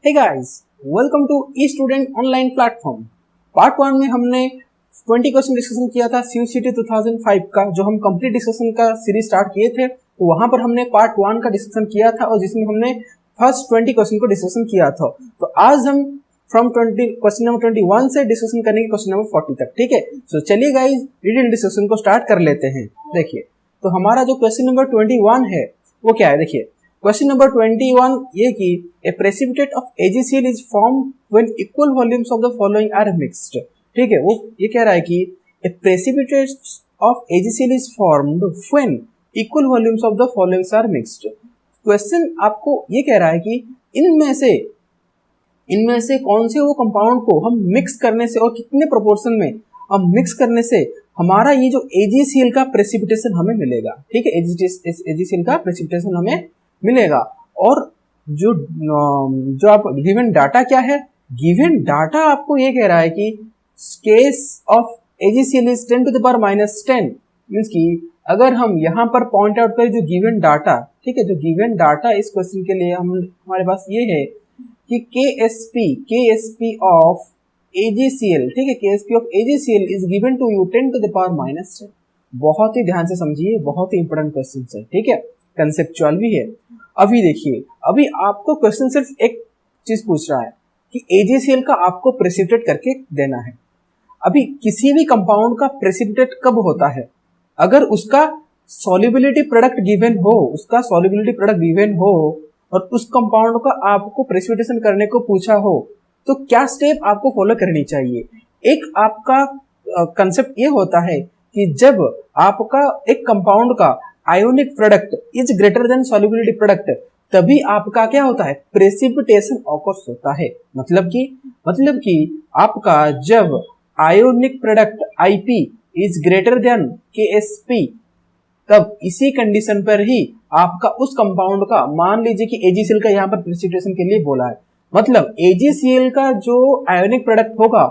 Hey guys, welcome to e student online platform. Part 1 में हमने 20 question discussion किया था CUCT 2005 का, जो हम कंप्लीट डिस्कशन का सीरीज स्टार्ट किए थे। तो वहां पर हमने पार्ट 1 का डिस्कशन किया था और जिसमें हमने फर्स्ट 20 क्वेश्चन को डिस्कशन किया था। तो आज हम फ्रॉम क्वेश्चन नंबर 21 से डिस्कशन करेंगे क्वेश्चन नंबर 40 तक। ठीक है, सो चलिए गाइस डिटेल डिस्कशन को स्टार्ट कर लेते हैं। देखिए, तो हमारा जो क्वेश्चन नंबर 21 है वो क्या है। देखिए, क्वेश्चन नंबर 21 ये कि a precipitate of AgCl is form when equal volumes of the following are mixed. ठीक है, वो ये कह रहा है कि a precipitate of AgCl is formed when equal volumes of the followings are mixed. Question आपको ये कह रहा है कि इनमें से कौन से वो कंपाउंड को हम मिक्स करने से और कितने प्रोपोर्शन में हम मिक्स करने से हमारा ये जो AgCl का प्रेसिपिटेशन हमें मिलेगा। ठीक है, AgCl का प्रेसिपिटेशन हमें मिलेगा। और जो आप गिवन डाटा क्या है, गिवन डाटा आपको ये कह रहा है कि case of AgCl is 10 to the power -10। Means कि अगर हम यहाँ पर पॉइंट आउट करें जो गिवन डाटा, ठीक है, जो गिवन डाटा इस क्वेश्चन के लिए हमारे पास ये है कि KSP ऑफ AgCl, ठीक है, KSP of AgCl is given to you 10 to the power -10। बहुत ही ध्यान से समझिए, बहुत ही इंपोर्टेंट क्वेश्चन है। ठीक है, कंसेप्चुअल भी है। अभी देखिए, अभी आपको क्वेश्चन सिर्फ एक चीज पूछ रहा है कि AgCl का आपको प्रेसिपिटेट करके देना है। अभी किसी भी कंपाउंड का प्रेसिपिटेट कब होता है, अगर उसका सॉल्युबिलिटी प्रोडक्ट गिवन हो और उस कंपाउंड का आपको प्रेसिपिटेशन करने को पूछा हो, तो क्या स्टेप आपको फॉलो करनी चाहिए। एक आपका कंसेप्ट ये होता है कि जब आपका एक कंपाउंड का ionic product is greater than solubility product, तभी आपका क्या होता है, प्रेसिपिटेशन ऑकर्स होता है। मतलब कि आपका जब ionic product IP is greater than KSP, तब इसी कंडीशन पर ही आपका उस कंपाउंड का, मान लीजिए कि AgCl का यहाँ पर प्रेसिपिटेशन के लिए बोला है, मतलब AgCl का जो आयोनिक प्रोडक्ट होगा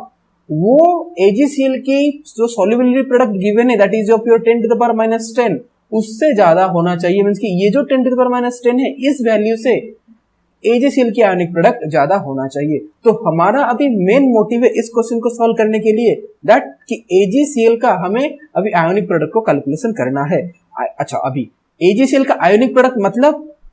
वो AgCl की जो सॉल्युबिलिटी प्रोडक्ट गिवन है that is of your 10 to the power -10 उससे ज्यादा होना चाहिए। मींस कि ये जो 10 to the power -10 है, इस वैल्यू से AgCl की आयोनिक प्रोडक्ट ज्यादा होना चाहिए। तो हमारा अभी मेन मोटिव है इस क्वेश्चन को सॉल्व करने के लिए दैट कि AgCl का हमें अभी आयोनिक प्रोडक्ट को कैलकुलेशन करना है। अच्छा, अभी AgCl का आयोनिक प्रोडक्ट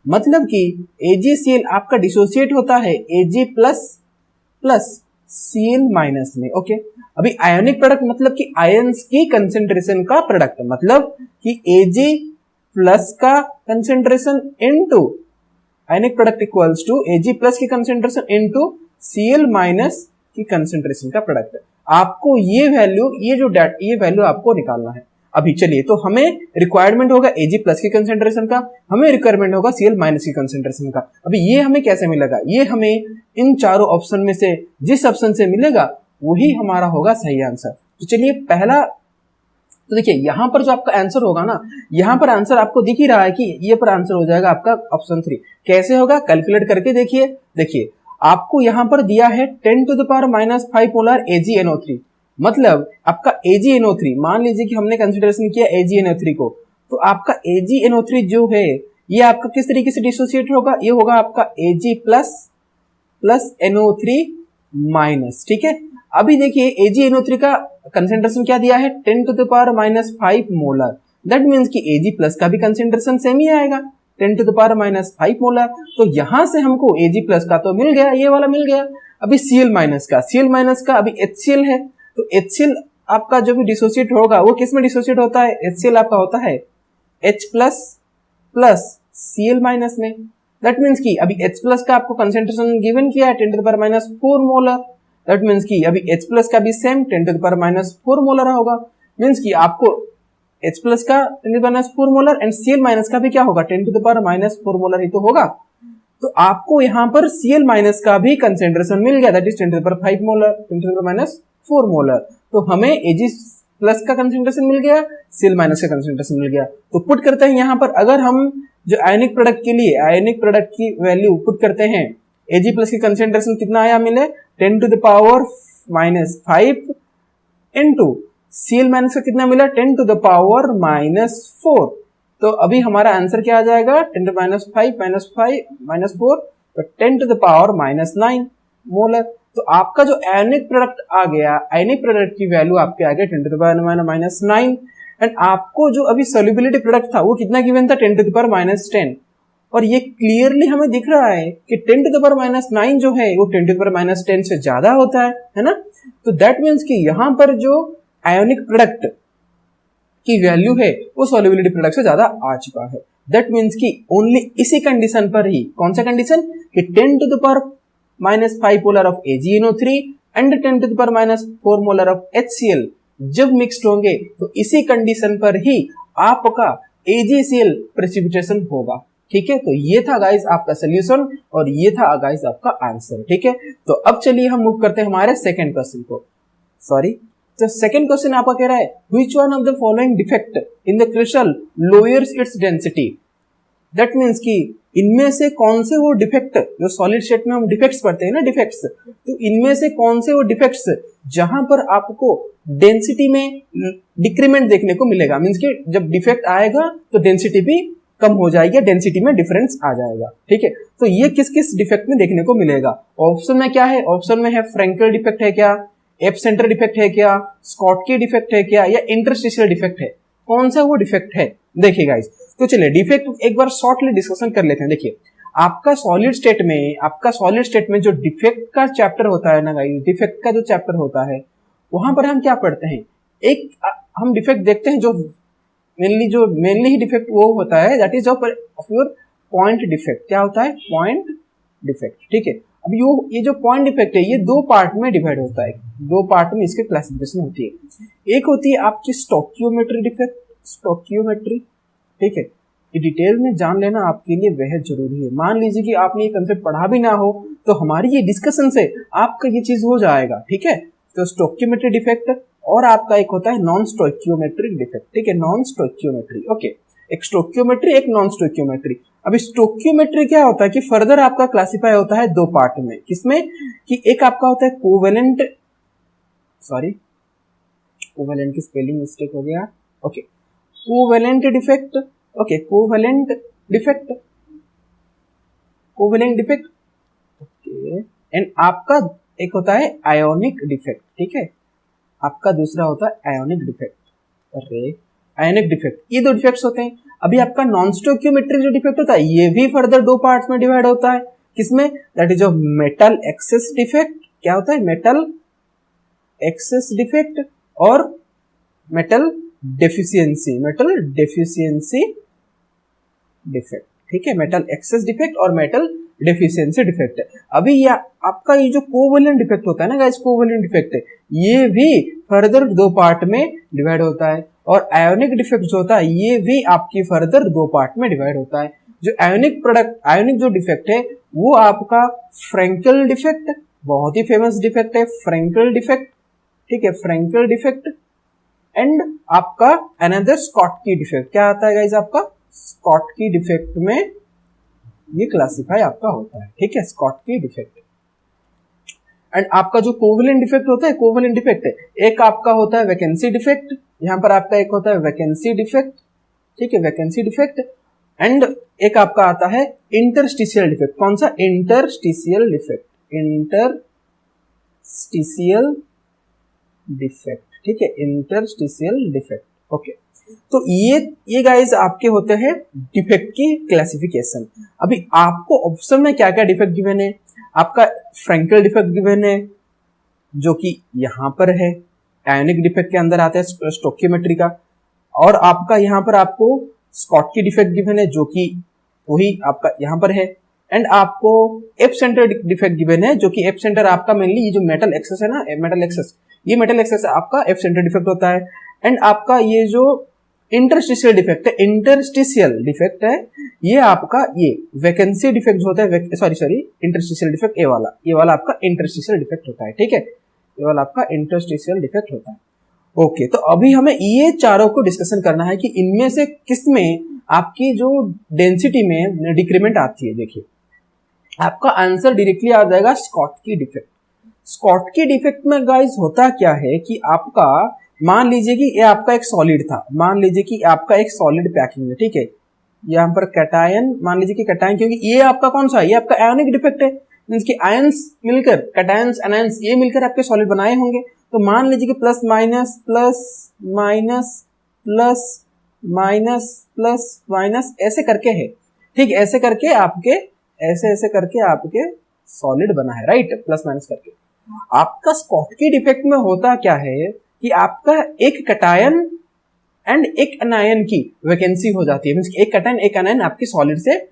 मतलब कि AgCl आपका डिसोसिएट होता है Ag प्लस Cl माइनस में। ओके, अभी आयोनिक प्रोडक्ट मतलब कि आयंस की कंसेंट्रेशन का प्रोडक्ट, मतलब कि Ag प्लस का concentration into ionic product equals to Ag plus की कंसेंट्रेशन इनटू Cl माइनस की कंसेंट्रेशन का प्रोडक्ट। आपको ये वैल्यू आपको निकालना है। अभी चलिए, तो हमें रिक्वायरमेंट होगा Ag प्लस की कंसेंट्रेशन का, हमें रिक्वायरमेंट होगा Cl माइनस की कंसेंट्रेशन का। अभी ये हमें कैसे मिलेगा, ये हमें इन चारों ऑप्शन में से जिस ऑप्शन से मिलेगा वही हमारा होगा सही आंसर। तो चलिए पहला, तो देखिए यहाँ पर जो आपका आंसर होगा ना, यहाँ पर आंसर आपको दिख ही रहा है कि ये पर आंसर हो जाएगा आपका ऑप्शन 3। कैसे होगा, कैलकुलेट करके देखिए आपको यहाँ पर दिया है 10 to the power -5 molar AgNO3, मतलब आपका AgNO3, मान लीजिए कि हमने कंसिडरेशन किया AgNO3 को, तो आपका AgNO3 जो है ये आपका किस तरीके से डिसोसिएट होगा, ये होगा आपका Ag प्लस NO3 माइनस। ठीक है, अभी देखिए AgNO3 का कंसेंट्रेशन क्या दिया है, 10 to the power -5 molar. That means कि Ag प्लस का भी कंसेंट्रेशन सेम ही आएगा, 10 to the power -5 मोलर। तो यहां से हमको Ag प्लस का तो मिल गया, ये वाला मिल गया। अभी Cl माइनस का अभी HCl है, तो HCl आपका जो भी डिसोसिएट होगा वो किस में डिसोसिएट होता है, HCl आपका होता है H प्लस Cl माइनस में। दैट मीन्स कि अभी H प्लस का आपको कंसेंट्रेशन गिवन किया है 10 to the power -4 molar. That means कि अभी H प्लस का भी same 10 to the power -4 molar होगा। मीन्स कि आपको H प्लस का 10 to the power -4 molar and Cl minus का भी क्या होगा, 10 to the power -4 मोलर ही तो होगा। तो आपको यहाँ पर Cl माइनस का भी कंसेंट्रेशन मिल गया, that is 10 to the power 5 molar, 10 to the power -4 molar. तो हमें Ag प्लस का कंसेंट्रेशन मिल गया, Cl माइनस का कंसेंट्रेशन मिल गया। तो पुट करते हैं यहाँ पर, अगर हम जो आयोनिक प्रोडक्ट के लिए आयोनिक प्रोडक्ट की वैल्यू पुट करते हैं, Ag प्लस की कंसेंट्रेशन कितना आया, मिले 10 to the power -5 into Cl minus का कितना मिला, 10 to the power -4। तो अभी हमारा आंसर क्या आ जाएगा, 10 to the -5 -4 तो 10 to the power -9 मोलर। तो आपका जो आयनिक प्रोडक्ट आ गया, आयनिक प्रोडक्ट की वैल्यू आपके आ गया 10 to the power -9, एंड आपको जो अभी सोल्युबिलिटी प्रोडक्ट था वो कितना गिवन था 10 to the power -10, और ये क्लियरली हमें दिख रहा है कि 10 to the power -9 जो है वो 10 to the power -10 से ज्यादा होता है ना। तो दैट मीन्स कि यहां पर जो आयोनिक प्रोडक्ट की वैल्यू है वो सोल्युबिलिटी प्रोडक्ट से ज्यादा आ चुका है। दैट मीन्स कि ओनली इसी कंडीशन पर ही, कौन सा कंडीशन, कि 10 to the power -5 molar of AgNO3 and 10 to the power -4 molar of HCl जब मिक्स्ड होंगे तो इसी कंडीशन पर ही आपका AgCl प्रेसिपिटेशन होगा। ठीक है, तो ये था गाइस आपका सोल्यूशन और ये था गाइस आपका आंसर। ठीक है, तो अब चलिए हम मूव करते हैं हमारे सेकंड क्वेश्चन को। सॉरी, तो सेकंड क्वेश्चन आपका कह रहा है which one of the following defect in the crystal lowers its density. That means कि इनमें से कौन से वो डिफेक्ट, जो सॉलिड स्टेट में हम डिफेक्ट्स पढ़ते हैं ना, डिफेक्ट्स, तो इनमें से कौन से वो डिफेक्ट्स जहां पर आपको डेंसिटी में डिक्रीमेंट देखने को मिलेगा। मींस कि जब डिफेक्ट आएगा तो डेंसिटी भी कम हो जाएगी, डेंसिटी में डिफरेंस आ जाएगा। ठीक है, तो ये किस किस डिफेक्ट में देखने को मिलेगा। ऑप्शन में क्या है, ऑप्शन में है फ्रैंकल डिफेक्ट है क्या, एप सेंटर डिफेक्ट है क्या, स्कॉटकी डिफेक्ट है क्या, या इंटरस्टिशियल डिफेक्ट है। कौन सा वो डिफेक्ट है देखिए गाइस। तो चलिए डिफेक्ट एक बार शॉर्टली डिस्कशन कर लेते हैं। देखिए आपका सॉलिड स्टेट में जो डिफेक्ट का चैप्टर होता है ना गाइस, डिफेक्ट का जो चैप्टर होता है वहां पर हम क्या पढ़ते हैं, एक हम डिफेक्ट देखते हैं जो मेनली ही डिफेक्ट वो होता है that is of your point defect. क्या होता है, पॉइंट डिफेक्ट। ठीक है, अब ये जो पॉइंट डिफेक्ट है ये दो पार्ट में डिवाइड होता है, दो पार्ट में इसकी क्लासिफिकेशन होती है। एक होती है आपकी स्टोकियोमेट्री डिफेक्ट, स्टोकियोमेट्री। ठीक है, ये डिटेल में जान लेना आपके लिए बेहद जरूरी है। मान लीजिए कि आपने ये कंसेप्ट पढ़ा भी ना हो तो हमारी ये डिस्कशन से आपका ये चीज हो जाएगा। ठीक है, तो स्टोकियोमेट्री डिफेक्ट और आपका एक होता है नॉन स्टोकियोमेट्रिक डिफेक्ट। ठीक है, नॉन स्टोकियोमेट्री, ओके, एक स्टोकियोमेट्री एक नॉन स्टोकियोमेट्री। अब स्टोकियोमेट्री क्या होता है कि फर्दर आपका क्लासिफाई होता है दो पार्ट में, किसमें, कि एक आपका होता है कोवेलेंट, सॉरी कोवेलेंट की स्पेलिंग मिस्टेक हो गया, okay, covalent defect, okay, covalent defect, covalent defect, okay, and आपका एक होता है आयोनिक डिफेक्ट। ठीक है, आपका दूसरा होता है आयोनिक डिफेक्ट। अरे आयोनिक डिफेक्ट, ये दो डिफेक्ट्स होते हैं। अभी आपका नॉन स्टोकियोमेट्रिक जो डिफेक्ट होता है ये भी फर्दर दो पार्ट्स में डिवाइड होता है, किसमें, that is of metal access defect. क्या होता है, मेटल एक्सेस डिफेक्ट और metal deficiency, metal deficiency defect. ठीक है, मेटल एक्सेस डिफेक्ट और मेटल डेफिशिएंसी डिफेक्ट। अभी ये आपका ये जो कोवेलेंट डिफेक्ट होता है ना गाइस, कोवेलेंट डिफेक्ट ये भी फर्दर दो पार्ट में डिवाइड होता है, और आयोनिक डिफेक्ट जो होता है ये भी आपकी फर्दर दो पार्ट में डिवाइड होता है। जो आयोनिक प्रोडक्ट, आयोनिक जो डिफेक्ट है वो आपका फ्रैंकल डिफेक्ट, बहुत ही फेमस डिफेक्ट है फ्रैंकल डिफेक्ट। ठीक है, फ्रैंकल डिफेक्ट एंड आपका अनदर स्कॉटकी डिफेक्ट। क्या आता है गाइस, आपका स्कॉटकी डिफेक्ट में ये क्लासिफाई आपका होता है। ठीक है, स्कॉटकी डिफेक्ट। एंड आपका जो कोवेलेंट डिफेक्ट होता है, कोवेलेंट डिफेक्ट है, एक आपका होता है वैकेंसी डिफेक्ट, यहाँ पर आपका एक होता है वैकेंसी डिफेक्ट। ठीक है, वैकेंसी डिफेक्ट, एंड एक आपका आता है इंटरस्टिशियल डिफेक्ट। कौन सा, इंटरस्टिशियल डिफेक्ट, इंटरस्टिशियल डिफेक्ट। ठीक है, इंटरस्टिशियल डिफेक्ट, ओके। तो ये गाइस आपके होते हैं डिफेक्ट की क्लासिफिकेशन। अभी आपको ऑप्शन में क्या क्या डिफेक्ट गिवन है, आपका फ्रैंकल डिफेक्ट गिवन है जो कि यहां पर है, आयोनिक डिफेक्ट के अंदर आता है स्टोकियोमेट्री का, और आपका यहां पर आपको स्कॉटकी डिफेक्ट गिवन है जो कि वही आपका यहां पर है, एंड आपको एप सेंटर डिफेक्ट गिवन है जो कि एप सेंटर आपका मेनली ये जो मेटल एक्सेस है ना, मेटल एक्सेस, ये मेटल एक्सेस आपका एप सेंटर डिफेक्ट होता है। एंड आपका ये जो इंटरस्टिशियल डिफेक्ट है, इंटरस्टिशियल डिफेक्ट है, ये आपका ये वैकेंसी डिफेक्ट होता है, सॉरी इंटरस्टिशियल डिफेक्ट ये वाला आपका इंटरस्टिशियल डिफेक्ट होता है। ठीक है, ये वाला आपका इंटरस्टिशियल डिफेक्ट होता है। ओके, तो अभी हमें ये चारों को डिस्कशन करना है कि इनमें से किस में आपकी जो डेंसिटी में डिक्रीमेंट आती है। देखिए आपका आंसर डायरेक्टली आ जाएगा स्कॉटकी डिफेक्ट। स्कॉटकी डिफेक्ट में गाइस होता क्या है कि आपका मान लीजिए कि ये आपका एक सॉलिड था, मान लीजिए कि आपका एक सॉलिड पैकिंग है। ठीक है, यहाँ पर कैटायन, मान लीजिए कि कैटायन, क्योंकि ये आपका कौन सा है, ये आपका आयोनिक डिफेक्ट है, मींस कि आयंस मिलकर, कैटायंस एनायंस ये मिलकर आपके सॉलिड बनाए होंगे। तो मान लीजिए कि plus minus plus minus plus minus plus minus ऐसे करके है, ठीक, ऐसे करके आपके, ऐसे करके आपके सॉलिड बना है, राइट, प्लस माइनस करके। आपका स्कॉटकी डिफेक्ट में होता क्या है कि आपका एक कैटायन एंड एक एनायन की वैकेंसी हो जाती है, मींस एक कैटायन एक एनायन आपके सॉलिड से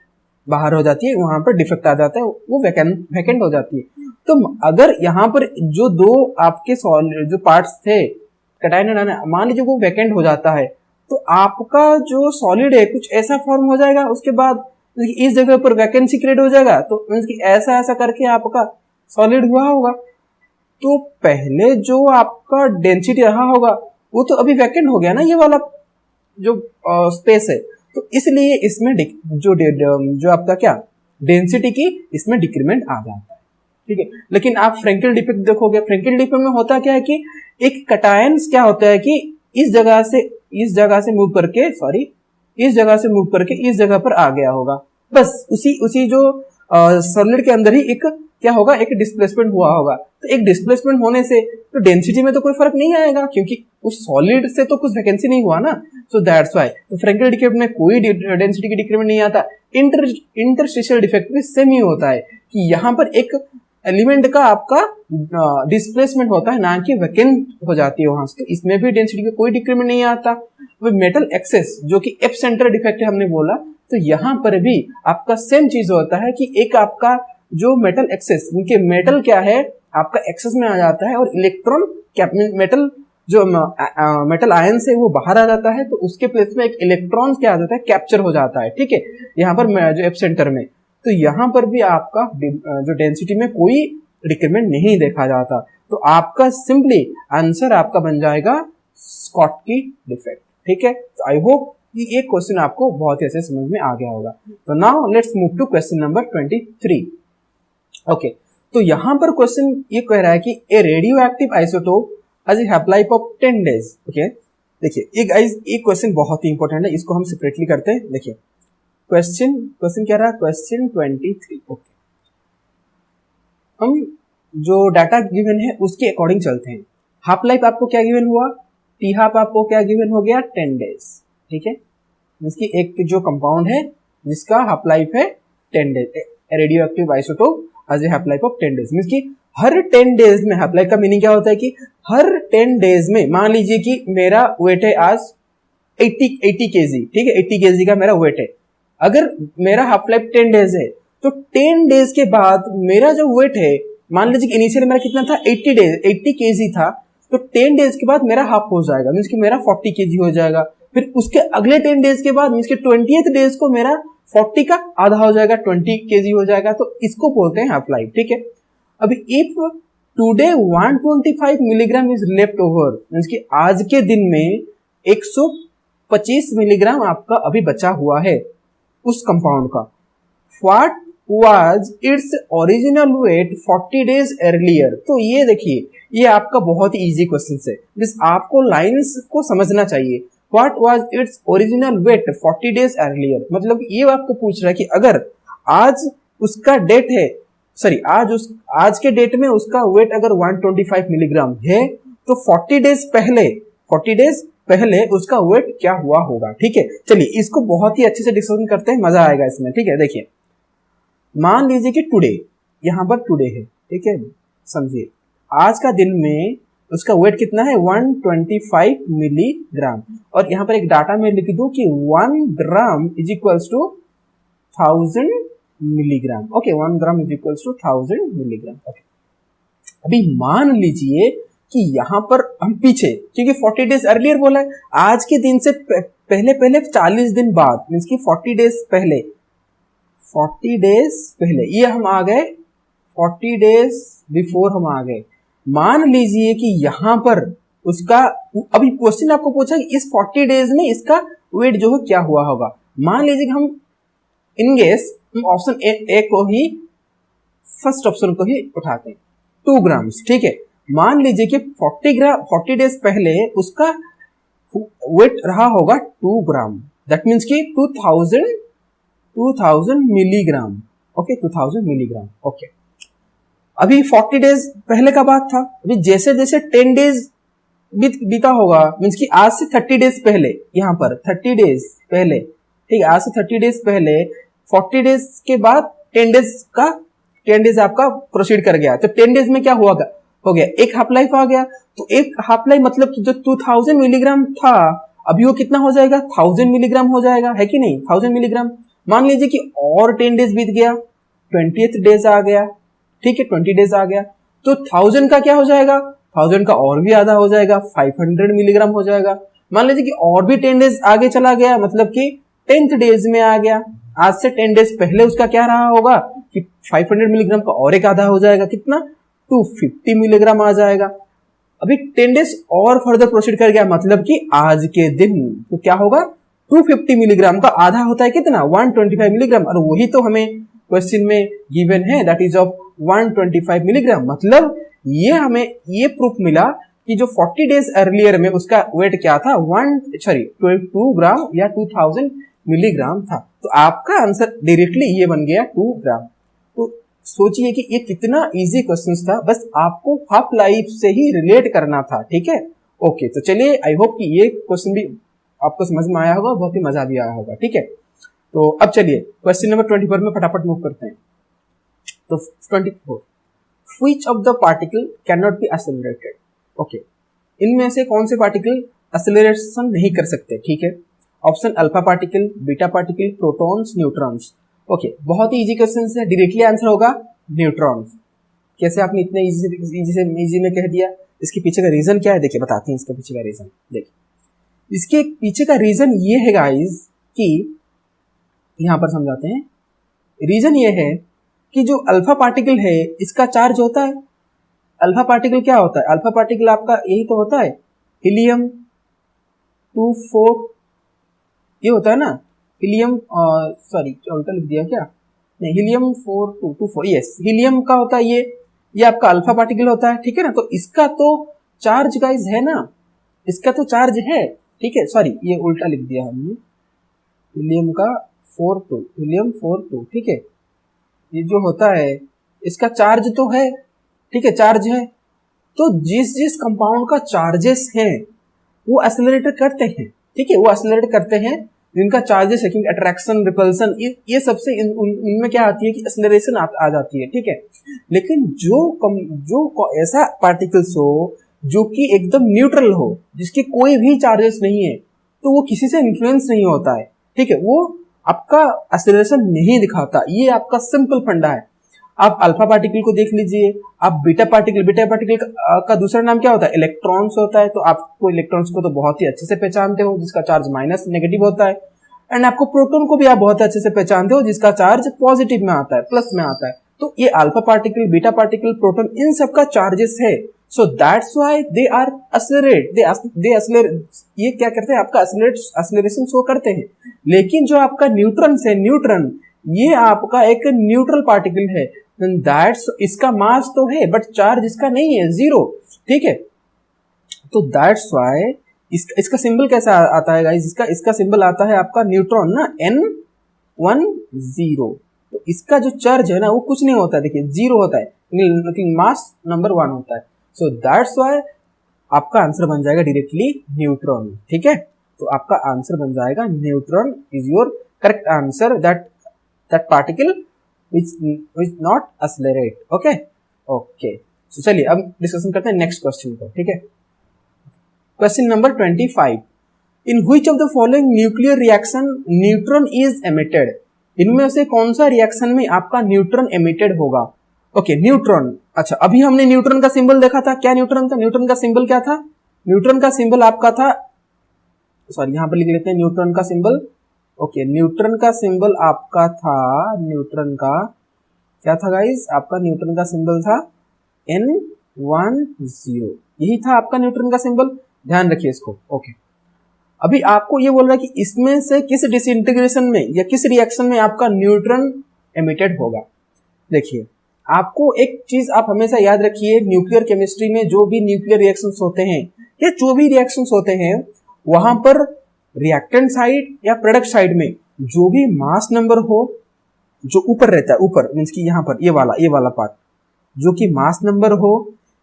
बाहर हो जाती है, वहां पर डिफेक्ट आ जाता है, वो वैकेंट हो जाती है। तो अगर यहाँ पर जो दो आपके सॉलिड जो पार्ट्स थे कैटायन एंड एनायन, मान लीजिए वो वैकेंट हो जाता है, तो आपका जो सॉलिड है कुछ ऐसा फॉर्म हो जाएगा, उसके बाद इस जगह पर वैकेंसी क्रिएट हो जाएगा, तो मींस कि ऐसा ऐसा करके आपका सॉलिड हुआ होगा। तो पहले जो आपका डेंसिटी रहा होगा वो तो अभी वैकेंट हो गया ना, ये वाला जो स्पेस है, तो इसलिए इसमें जो आपका क्या डेंसिटी की इसमें डिक्रीमेंट आ जाता है, ठीक है। लेकिन आप फ्रैंकेल डिफेक्ट देखोगे, फ्रैंकेल डिफेक्ट में होता क्या है कि एक कैटायन क्या होता है कि इस जगह से मूव करके, सॉरी, इस जगह से मूव करके इस जगह पर आ गया होगा, बस उसी जो सॉलिड के अंदर ही एक क्या होगा, एक डिस्प्लेसमेंट हुआ होगा। तो एक डिस्प्लेसमेंट होने से तो डेंसिटी में तो कोई फर्क नहीं आएगा, क्योंकि उस सॉलिड से तो कुछ वैकेंसी नहीं हुआ ना, सो दैट्स व्हाई तो फ्रैंकेल डिफेक्ट में कोई डेंसिटी की डिक्रीमेंट नहीं आता। इंटरस्टिशियल डिफेक्ट भी सेम ही होता है कि यहाँ पर एक एलिमेंट का आपका डिस्प्लेसमेंट होता है, ना कि वैकेंट हो जाती है वहां से, तो इसमें भी डेंसिटी का कोई डिक्रीमेंट नहीं आता। वो मेटल एक्सेस जो कि एप सेंटर डिफेक्ट है हमने बोला, तो यहाँ पर भी आपका सेम चीज होता है कि एक आपका जो मेटल एक्सेस, उनके मेटल क्या है आपका एक्सेस में आ जाता है, और इलेक्ट्रॉन मेटल जो मेटल आयन से वो बाहर आ जाता है, तो उसके प्लेस में एक इलेक्ट्रॉन क्या आ जाता है, कैप्चर हो जाता है, ठीक है, यहाँ पर जो एप सेंटर में। तो यहाँ पर भी आपका जो डेंसिटी में कोई डिक्रीमेंट नहीं देखा जाता, तो आपका सिंपली आंसर आपका बन जाएगा स्कॉटकी डिफेक्ट, ठीक है। तो आई होप कि ये क्वेश्चन आपको बहुत ही अच्छे समझ में आ गया होगा। तो now let's move to question number 23। Okay, तो यहां पर क्वेश्चन ये कह रहा है कि a radioactive isotope has a half life of 10 days. Okay, देखिए एक क्वेश्चन बहुत ही इंपॉर्टेंट है, इसको हम सेपरेटली करते हैं। देखिए क्वेश्चन क्या रहा, क्वेश्चन 23। ओके, हम जो डाटा गिवन है उसके अकॉर्डिंग चलते हैं। हाफ लाइफ आपको क्या गिवन हुआ, टी हाफ आपको क्या गिवन हो गया, 10 डेज, ठीक है। इसकी एक जो कंपाउंड है जिसका हाफ लाइफ है 10 days, radio active isotope has a half life of 10 days, means कि हर 10 डेज में, हाफ लाइफ का मीनिंग क्या होता है कि हर 10 डेज में, मान लीजिए कि मेरा वेट है आज 80 केजी, ठीक है, 80 केजी का मेरा वेट है। अगर मेरा हाफ लाइफ 10 डेज है, तो 10 डेज के बाद मेरा जो वेट है, मान लीजिए कि इनिशियली मेरा कितना था, 80 केजी था, तो 10 डेज के बाद मेरा हाफ हो जाएगा, मींस कि मेरा 40 केजी हो जाएगा। फिर उसके अगले 10 डेज के बाद, मींस कि 20th डेज को मेरा 40 का आधा हो जाएगा, 20 केजी हो जाएगा, तो इसको बोलते हैं हाफ लाइफ, ठीक है। अभी if today 125 milligram is left over, means कि आज के दिन में 125 मिलीग्राम आपका अभी बचा हुआ है उस कंपाउंड का। What was its original wait 40 days earlier. तो ये देखिए, ये आपका बहुत ही इजी क्वेश्चन है, बस आपको लाइंस को समझना चाहिए। What was its original wait 40 days earlier, मतलब ये आपको पूछ रहा है कि अगर आज उसका डेट है, सॉरी आज के डेट में उसका वेट अगर 125 मिलीग्राम है, तो 40 डेज पहले उसका वेट क्या हुआ होगा, ठीक है। चलिए इसको बहुत ही अच्छे से डिस्कशन करते हैं, मजा आएगा इसमें, ठीक है। देखिए मान लीजिए कि टुडे, यहाँ पर टुडे है, ठीक है, समझिए आज का दिन में उसका वेट कितना है, 125 मिलीग्राम, और यहाँ पर एक डाटा में लिख दूं कि 1 gram is equals to 1000 milligram. Okay, 1 gram is equals to 1000 milligram. Okay, अभी मान लीजिए कि यहाँ पर हम पीछे, क्योंकि 40 डेज अर्लियर बोला है, आज के दिन से पहले 40 दिन बाद, मीन्स कि 40 डेज पहले, ये हम आ गए 40 डेज बिफोर हम आ गए। मान लीजिए कि यहाँ पर उसका, अभी क्वेश्चन आपको पूछा कि इस 40 डेज में इसका वेट जो है क्या हुआ होगा। मान लीजिए कि हम इन गेस हम ऑप्शन ए को ही, फर्स्ट ऑप्शन को ही उठाते हैं, 2 ग्राम्स, ठीक है। मान लीजिए कि 40 डेज पहले उसका वेट रहा होगा 2 ग्राम, दैट मीन्स कि 2000 मिलीग्राम। Okay, 2000 milligram. ओके, अभी 40 डेज पहले का बात था। अभी जैसे जैसे 10 डेज बीता होगा, मीन्स कि आज से 30 डेज पहले, यहाँ पर 30 डेज पहले, ठीक है, आज से 30 डेज पहले 40 डेज के बाद 10 डेज आपका प्रोसीड कर गया। तो 10 डेज में क्या हुआ हो गया, एक हाफ लाइफ आ गया। तो एक हाफ लाइफ मतलब कि जो 2000 मिलीग्राम था, अभी वो कितना हो जाएगा, 1000 मिलीग्राम हो जाएगा, है कि नहीं, 1000 मिलीग्राम। मान लीजिए कि और 10 डेज बीत गया, 20th डेज आ गया, ठीक है, 20 डेज आ गया, तो 1000 का क्या हो जाएगा, 1000 का और भी आधा हो जाएगा, 500 मिलीग्राम हो जाएगा। मान लीजिए कि और भी 10 डेज आगे चला गया, मतलब कि 10th डेज में आ गया। आज से 10 डेज पहले उसका क्या रहा होगा कि 500 मिलीग्राम का और एक आधा हो जाएगा, कितना, 250 मिलीग्राम आ जाएगा। अभी 10 डेज और फर्दर प्रोसीड कर गया, मतलब कि आज के दिन तो क्या होगा, 250 मिलीग्राम का आधा होता है कितना, 125 मिलीग्राम। और वही तो हमें क्वेश्चन में गिवन है, दैट इज ऑफ 125 मिलीग्राम। मतलब ये हमें ये प्रूफ मिला कि जो 40 डेज अर्लियर में उसका वेट क्या था, 2 ग्राम या 2000 मिलीग्राम था। तो आपका आंसर डायरेक्टली ये बन गया 2 ग्राम। तो सोचिए कि ये कितना इजी क्वेश्चन था, बस आपको हाफ लाइफ से ही रिलेट करना था, ठीक है। ओके, तो चलिए, आई होप कि ये क्वेश्चन भी आपको समझ में आया होगा, बहुत ही मजा भी आया होगा, ठीक है। तो अब चलिए क्वेश्चन नंबर 24 में फटाफट मूव करते हैं। तो 24, which of the particle can not be accelerated. Okay, इनमें से कौन से पार्टिकल एक्सेलरेशन नहीं कर सकते, ठीक है। Option alpha particle, beta particle, protons, neutrons. Okay, बहुत ही इजी क्वेश्चन है, डायरेक्टली आंसर होगा न्यूट्रॉन्स। कैसे आपने इतने इजी में कह दिया, इसके पीछे का रीजन क्या है, देखिए बताते हैं इसके पीछे का रीजन। देखिए इसके पीछे का रीजन ये है गाइस कि यहां पर समझाते हैं। रीजन ये है कि जो अल्फा पार्टिकल है इसका चार्ज होता है, अल्फा पार्टिकल क्या होता है, अल्फा पार्टिकल आपका यही तो होता है, हीलियम 24, ये होता है ना, हीलियम, सॉरी क्या उल्टा लिख दिया क्या, नहीं, हीलियम 4224, यस, हीलियम का होता है ये आपका अल्फा पार्टिकल होता है, ठीक है ना। तो इसका तो चार्ज गाइस है ना, इसका तो चार्ज है, ठीक है, सॉरी ये उल्टा लिख दिया हमने, हीलियम का 42, हीलियम 42, ठीक है, ये जो होता है इसका चार्ज तो है, ठीक है, चार्ज है। तो जिस जिस कंपाउंड का चार्जेस हैं वो एक्सेलरेट करते हैं, ठीक है, वो एक्सेलरेट करते हैं जिनका चार्जेस है, क्योंकि अट्रैक्शन, रिपल्सन, ये सबसे इनमें क्या आती है कि एक्सेलरेशन आ जाती है, ठीक है। लेकिन जो ऐसा पार्टिकल्स हो जो कि एकदम न्यूट्रल हो, जिसके कोई भी चार्जेस नहीं है, तो वो किसी से इन्फ्लुएंस नहीं होता है, ठीक है, वो आपका एक्सेलरेशन नहीं दिखाता। ये आपका सिंपल फंडा है। आप अल्फा पार्टिकल को देख लीजिए, आप बीटा पार्टिकल का दूसरा नाम क्या होता है, इलेक्ट्रॉन्स होता है। तो आपको इलेक्ट्रॉन्स को तो बहुत ही अच्छे से पहचानते हो, जिसका चार्ज माइनस नेगेटिव होता है। एंड आपको प्रोटॉन को भी आप बहुत अच्छे से पहचानते हो, जिसका चार्ज पॉजिटिव में आता है, प्लस में आता है। तो ये alpha particle, beta particle, proton, इन सब का चार्जेस है। So that's why they are accelerate, they accelerate, ये क्या करते हैं, आपका एक्सेलरेशन शो करते हैं। लेकिन जो आपका न्यूट्रॉन है, न्यूट्रॉन ये आपका एक न्यूट्रल पार्टिकल है, दैट्स, इसका मास तो है बट चार्ज इसका नहीं है, जीरो, ठीक है। तो दैट्स व्हाई इसका सिंबल कैसा आता है गाइस, इसका सिंबल आता है आपका न्यूट्रॉन ना, N10। तो इसका जो चार्ज है ना वो कुछ नहीं होता है, देखिए जीरो होता है, लेकिन मास नंबर 1 होता है। सो दैट्स व्हाई आपका आंसर बन जाएगा डायरेक्टली न्यूट्रॉन, ठीक है। तो आपका आंसर बन जाएगा neutron is your correct answer, that particle which not accelerate, okay। So चलिए अब डिस्कशन करते हैं नेक्स्ट क्वेश्चन को, ठीक है। Question number 25, in which of the following nuclear reaction neutron is emitted। इनमें से कौन सा रिएक्शन में आपका न्यूट्रॉन एमिटेड होगा। ओके, न्यूट्रॉन, अच्छा अभी हमने न्यूट्रॉन का सिंबल देखा था, क्या न्यूट्रॉन था, न्यूट्रॉन का सिंबल क्या था, न्यूट्रॉन का सिंबल आपका था, सॉरी यहां पर लिख लेते हैं न्यूट्रॉन का सिंबल। ओके, न्यूट्रॉन का सिंबल आपका था, न्यूट्रॉन का क्या था गाइस, आपका न्यूट्रॉन का सिंबल था N10, यही था आपका न्यूट्रॉन का सिंबल, ध्यान रखिए इसको। ओके, अभी आपको ये बोल रहा है कि इसमें से किस डिसइंटीग्रेशन में या किस रिएक्शन में आपका न्यूट्रॉन एमिटेड होगा। देखिए आपको एक चीज आप हमेशा याद रखिए, न्यूक्लियर केमिस्ट्री में जो भी न्यूक्लियर रिएक्शंस होते हैं या जो भी रिएक्शंस होते हैं, वहां पर रिएक्टेंट साइड या प्रोडक्ट साइड में जो भी मास नंबर हो, जो ऊपर रहता है, ऊपर मीन्स कि यहाँ पर ये वाला पार्ट जो कि मास नंबर हो,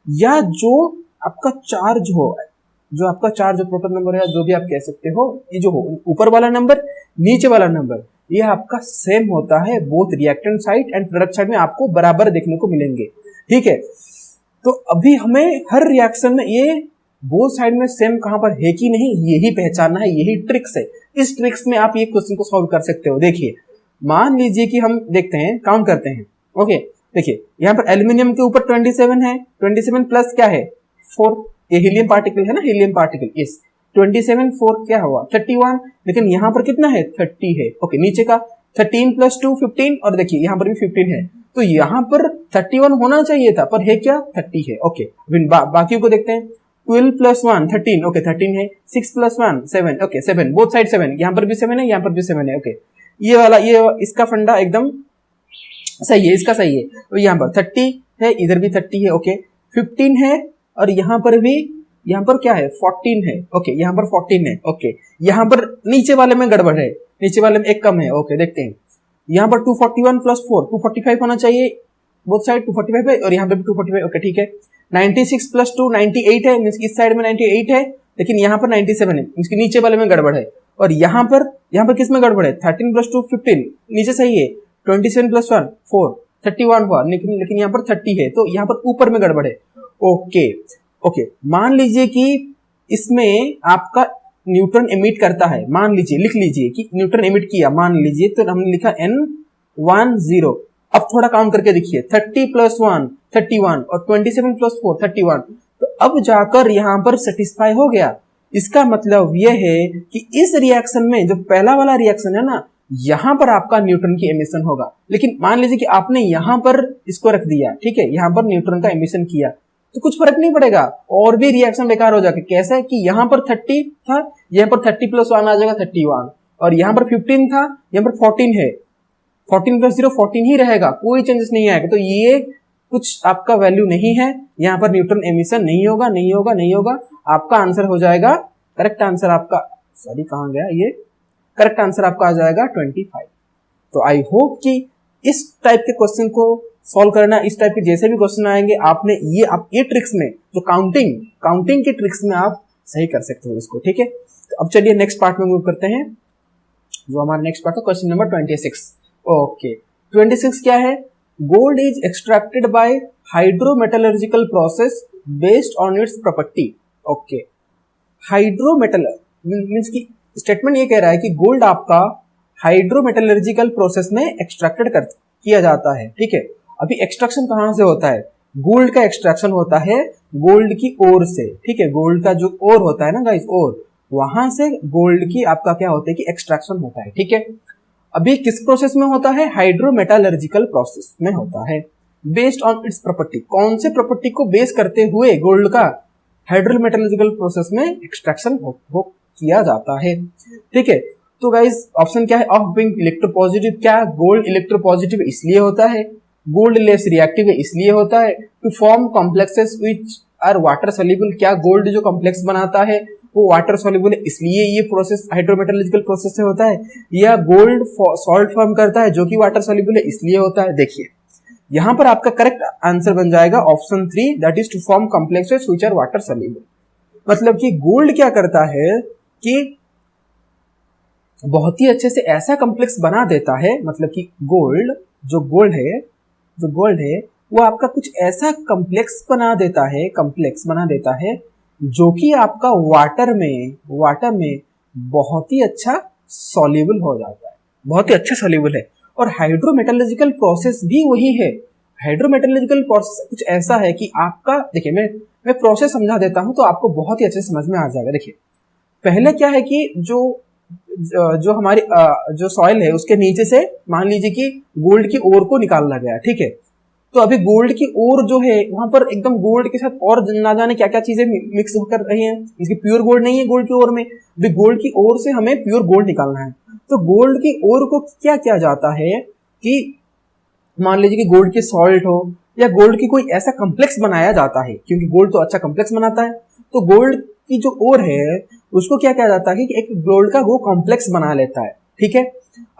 या जो आपका चार्ज हो, जो आपका चार्ज प्रोटॉन नंबर है, जो भी आप कह सकते हो, ये जो हो ऊपर वाला नंबर, नीचे वाला नंबर, ये आपका सेम होता है। Both reactant side and product side में आपको बराबर देखने को मिलेंगे। ठीक है, तो अभी हमें हर रिएक्शन में ये बोथ साइड में सेम कहां पर है कि नहीं, यही पहचानना है, यही ट्रिक्स है। इस ट्रिक्स में आप ये क्वेश्चन को सॉल्व कर सकते हो। देखिए, मान लीजिए कि हम देखते हैं, काउंट करते हैं। ओके, देखिए यहाँ पर एल्यूमिनियम के ऊपर 27 है, 27 प्लस क्या है 4, ये हीलियम पार्टिकल है ना, हीलियम पार्टिकल, यस 27 4 क्या हुआ 31, लेकिन यहाँ पर कितना है 30 है। ओके, नीचे का 13 प्लस 2 15, और देखिए यहाँ पर भी 15 है, तो यहाँ पर 31 होना चाहिए था, पर है क्या 30 है। ओके, बाकी को देखते हैं। 12 प्लस 1 13, ओके 13 है। 6 प्लस 1 7, ओके 7, बोथ साइड 7, यहाँ पर भी 7 है, यहाँ पर भी 7 है। ओके, ये वाला, ये इसका फंडा एकदम सही है, इसका सही है। तो यहाँ पर 30 है, इधर भी 30 है। ओके, 15 है, और यहाँ पर भी, यहाँ पर क्या है 14 है। ओके, यहाँ पर 14 है। ओके, यहाँ पर नीचे वाले में गड़बड़ है, नीचे वाले में एक कम है। ओके, देखते हैं, यहाँ पर 241 प्लस 4 245 होना चाहिए, बोथ साइड 245 है, और यहाँ पे भी 245। ओके, ठीक है। 96 प्लस 2 98 है, मीन्स इस साइड में 98 है, लेकिन यहाँ पर 97 है, मीन्स नीचे वाले में गड़बड़ है। और यहाँ पर किस में गड़बड़ है 13 प्लस 2 15, नीचे सही है। 27 प्लस 1 4 31 हुआ, लेकिन यहाँ पर 30 है, तो यहाँ पर ऊपर में गड़बड़ है। ओके ओके, मान लीजिए कि इसमें आपका न्यूट्रॉन एमिट करता है, मान लीजिए, लिख लीजिए कि न्यूट्रॉन एमिट किया, मान लीजिए, तो हमने लिखा N10। अब थोड़ा काउंट करके देखिए, 30 प्लस 1 31, और 27 प्लस 4 31, तो अब जाकर यहाँ पर सेटिस्फाई हो गया। इसका मतलब यह है कि इस रिएक्शन में जो पहला वाला रिएक्शन है ना, यहाँ पर आपका न्यूट्रॉन की एमिशन होगा। लेकिन मान लीजिए कि आपने यहाँ पर इसको रख दिया, ठीक है, यहाँ पर न्यूट्रॉन का एमिशन किया, तो कुछ फर्क नहीं पड़ेगा, और भी रिएक्शन बेकार हो जाएगा। कैसे कि यहाँ पर 30 था, यहाँ पर 30 प्लस 1 आ जाएगा 31, और यहाँ पर 15 था, यहाँ पर 14 है, 14 प्लस 0 14 ही रहेगा, कोई चेंजेस नहीं आएगा। तो ये कुछ आपका वैल्यू नहीं है, यहाँ पर न्यूट्रॉन एमिशन नहीं होगा, नहीं होगा, नहीं होगा। आपका आंसर हो जाएगा, करेक्ट आंसर आपका, सॉरी कहाँ गया ये, करेक्ट आंसर आपका आ जाएगा 25। तो आई होप कि इस टाइप के क्वेश्चन को सॉल्व करना, इस टाइप के जैसे भी क्वेश्चन आएंगे, आपने ये ट्रिक्स में, जो काउंटिंग के ट्रिक्स में आप सही कर सकते हो इसको। ठीक है, तो अब चलिए नेक्स्ट पार्ट में मूव करते हैं, जो हमारा नेक्स्ट पार्ट है क्वेश्चन नंबर 26। ओके, 26 क्या है, gold is extracted by hydrometallurgical process based on its property. Okay, hydrometal means की स्टेटमेंट ये कह रहा है कि गोल्ड आपका हाइड्रोमेटलर्जिकल प्रोसेस में एक्सट्रैक्टेड किया जाता है। ठीक है, अभी एक्सट्रैक्शन कहां से होता है, गोल्ड का एक्सट्रैक्शन होता है गोल्ड की ओर से। ठीक है, गोल्ड का जो ओर होता है ना गाइस, ओर, वहां से गोल्ड की आपका क्या होता है कि एक्सट्रैक्शन होता है। ठीक है, अभी किस प्रोसेस में होता है, हाइड्रोमेटलर्जिकल प्रोसेस में होता है, बेस्ड ऑन इट्स प्रॉपर्टी। कौन से प्रॉपर्टी को बेस करते हुए गोल्ड का हाइड्रोमेटलर्जिकल प्रोसेस में एक्सट्रैक्शन किया जाता है। ठीक है, तो गाइस ऑप्शन क्या है, ऑफ बीइंग इलेक्ट्रोपॉजिटिव। क्या गोल्ड इलेक्ट्रोपॉजिटिव इसलिए होता है, गोल्ड लेस रिएक्टिव इसलिए होता है, to form complexes which are water soluble. क्या गोल्ड जो कॉम्प्लेक्स बनाता है वो वाटर सॉल्युबल है, इसलिए ये प्रोसेस हाइड्रोमेटलर्जिकल प्रोसेस से होता है, या गोल्ड सॉल्ट फॉर्म करता है जो कि वाटर सॉल्युबल है, इसलिए होता है। देखिए यहां पर आपका करेक्ट आंसर बन जाएगा option 3, that is to form complexes which are water soluble. मतलब कि गोल्ड क्या करता है कि बहुत ही अच्छे से ऐसा कॉम्प्लेक्स बना देता है, मतलब कि जो गोल्ड है वो आपका कुछ ऐसा कॉम्प्लेक्स बना देता है जो कि आपका वाटर में बहुत ही अच्छा सॉल्युबल हो जाता है, बहुत ही अच्छा सॉल्युबल है। और हाइड्रोमेटलर्जिकल प्रोसेस भी वही है। हाइड्रोमेटलर्जिकल प्रोसेस कुछ ऐसा है कि आपका, देखिए मैं प्रोसेस समझा देता हूं तो आपको बहुत ही अच्छे से समझ में आ जाएगा। देखिए पहले क्या है कि जो हमारी जो सॉइल है उसके नीचे से मान लीजिए कि गोल्ड की ओर को निकाला गया। ठीक है, तो अभी गोल्ड की ओर जो है वहां पर एकदम गोल्ड के साथ और ना जाने क्या क्या चीजें मिक्स कर रही हैं, इसकी प्योर गोल्ड नहीं है गोल्ड की ओर में, अभी गोल्ड की ओर से हमें प्योर गोल्ड निकालना है। तो गोल्ड की ओर को क्या किया जाता है कि मान लीजिए कि गोल्ड की सॉल्ट हो या गोल्ड की कोई ऐसा कॉम्प्लेक्स बनाया जाता है, क्योंकि गोल्ड तो अच्छा कॉम्प्लेक्स बनाता है। तो गोल्ड की जो ओर है उसको क्या किया जाता है कि एक गोल्ड का वो कॉम्प्लेक्स बना लेता है, ठीक है।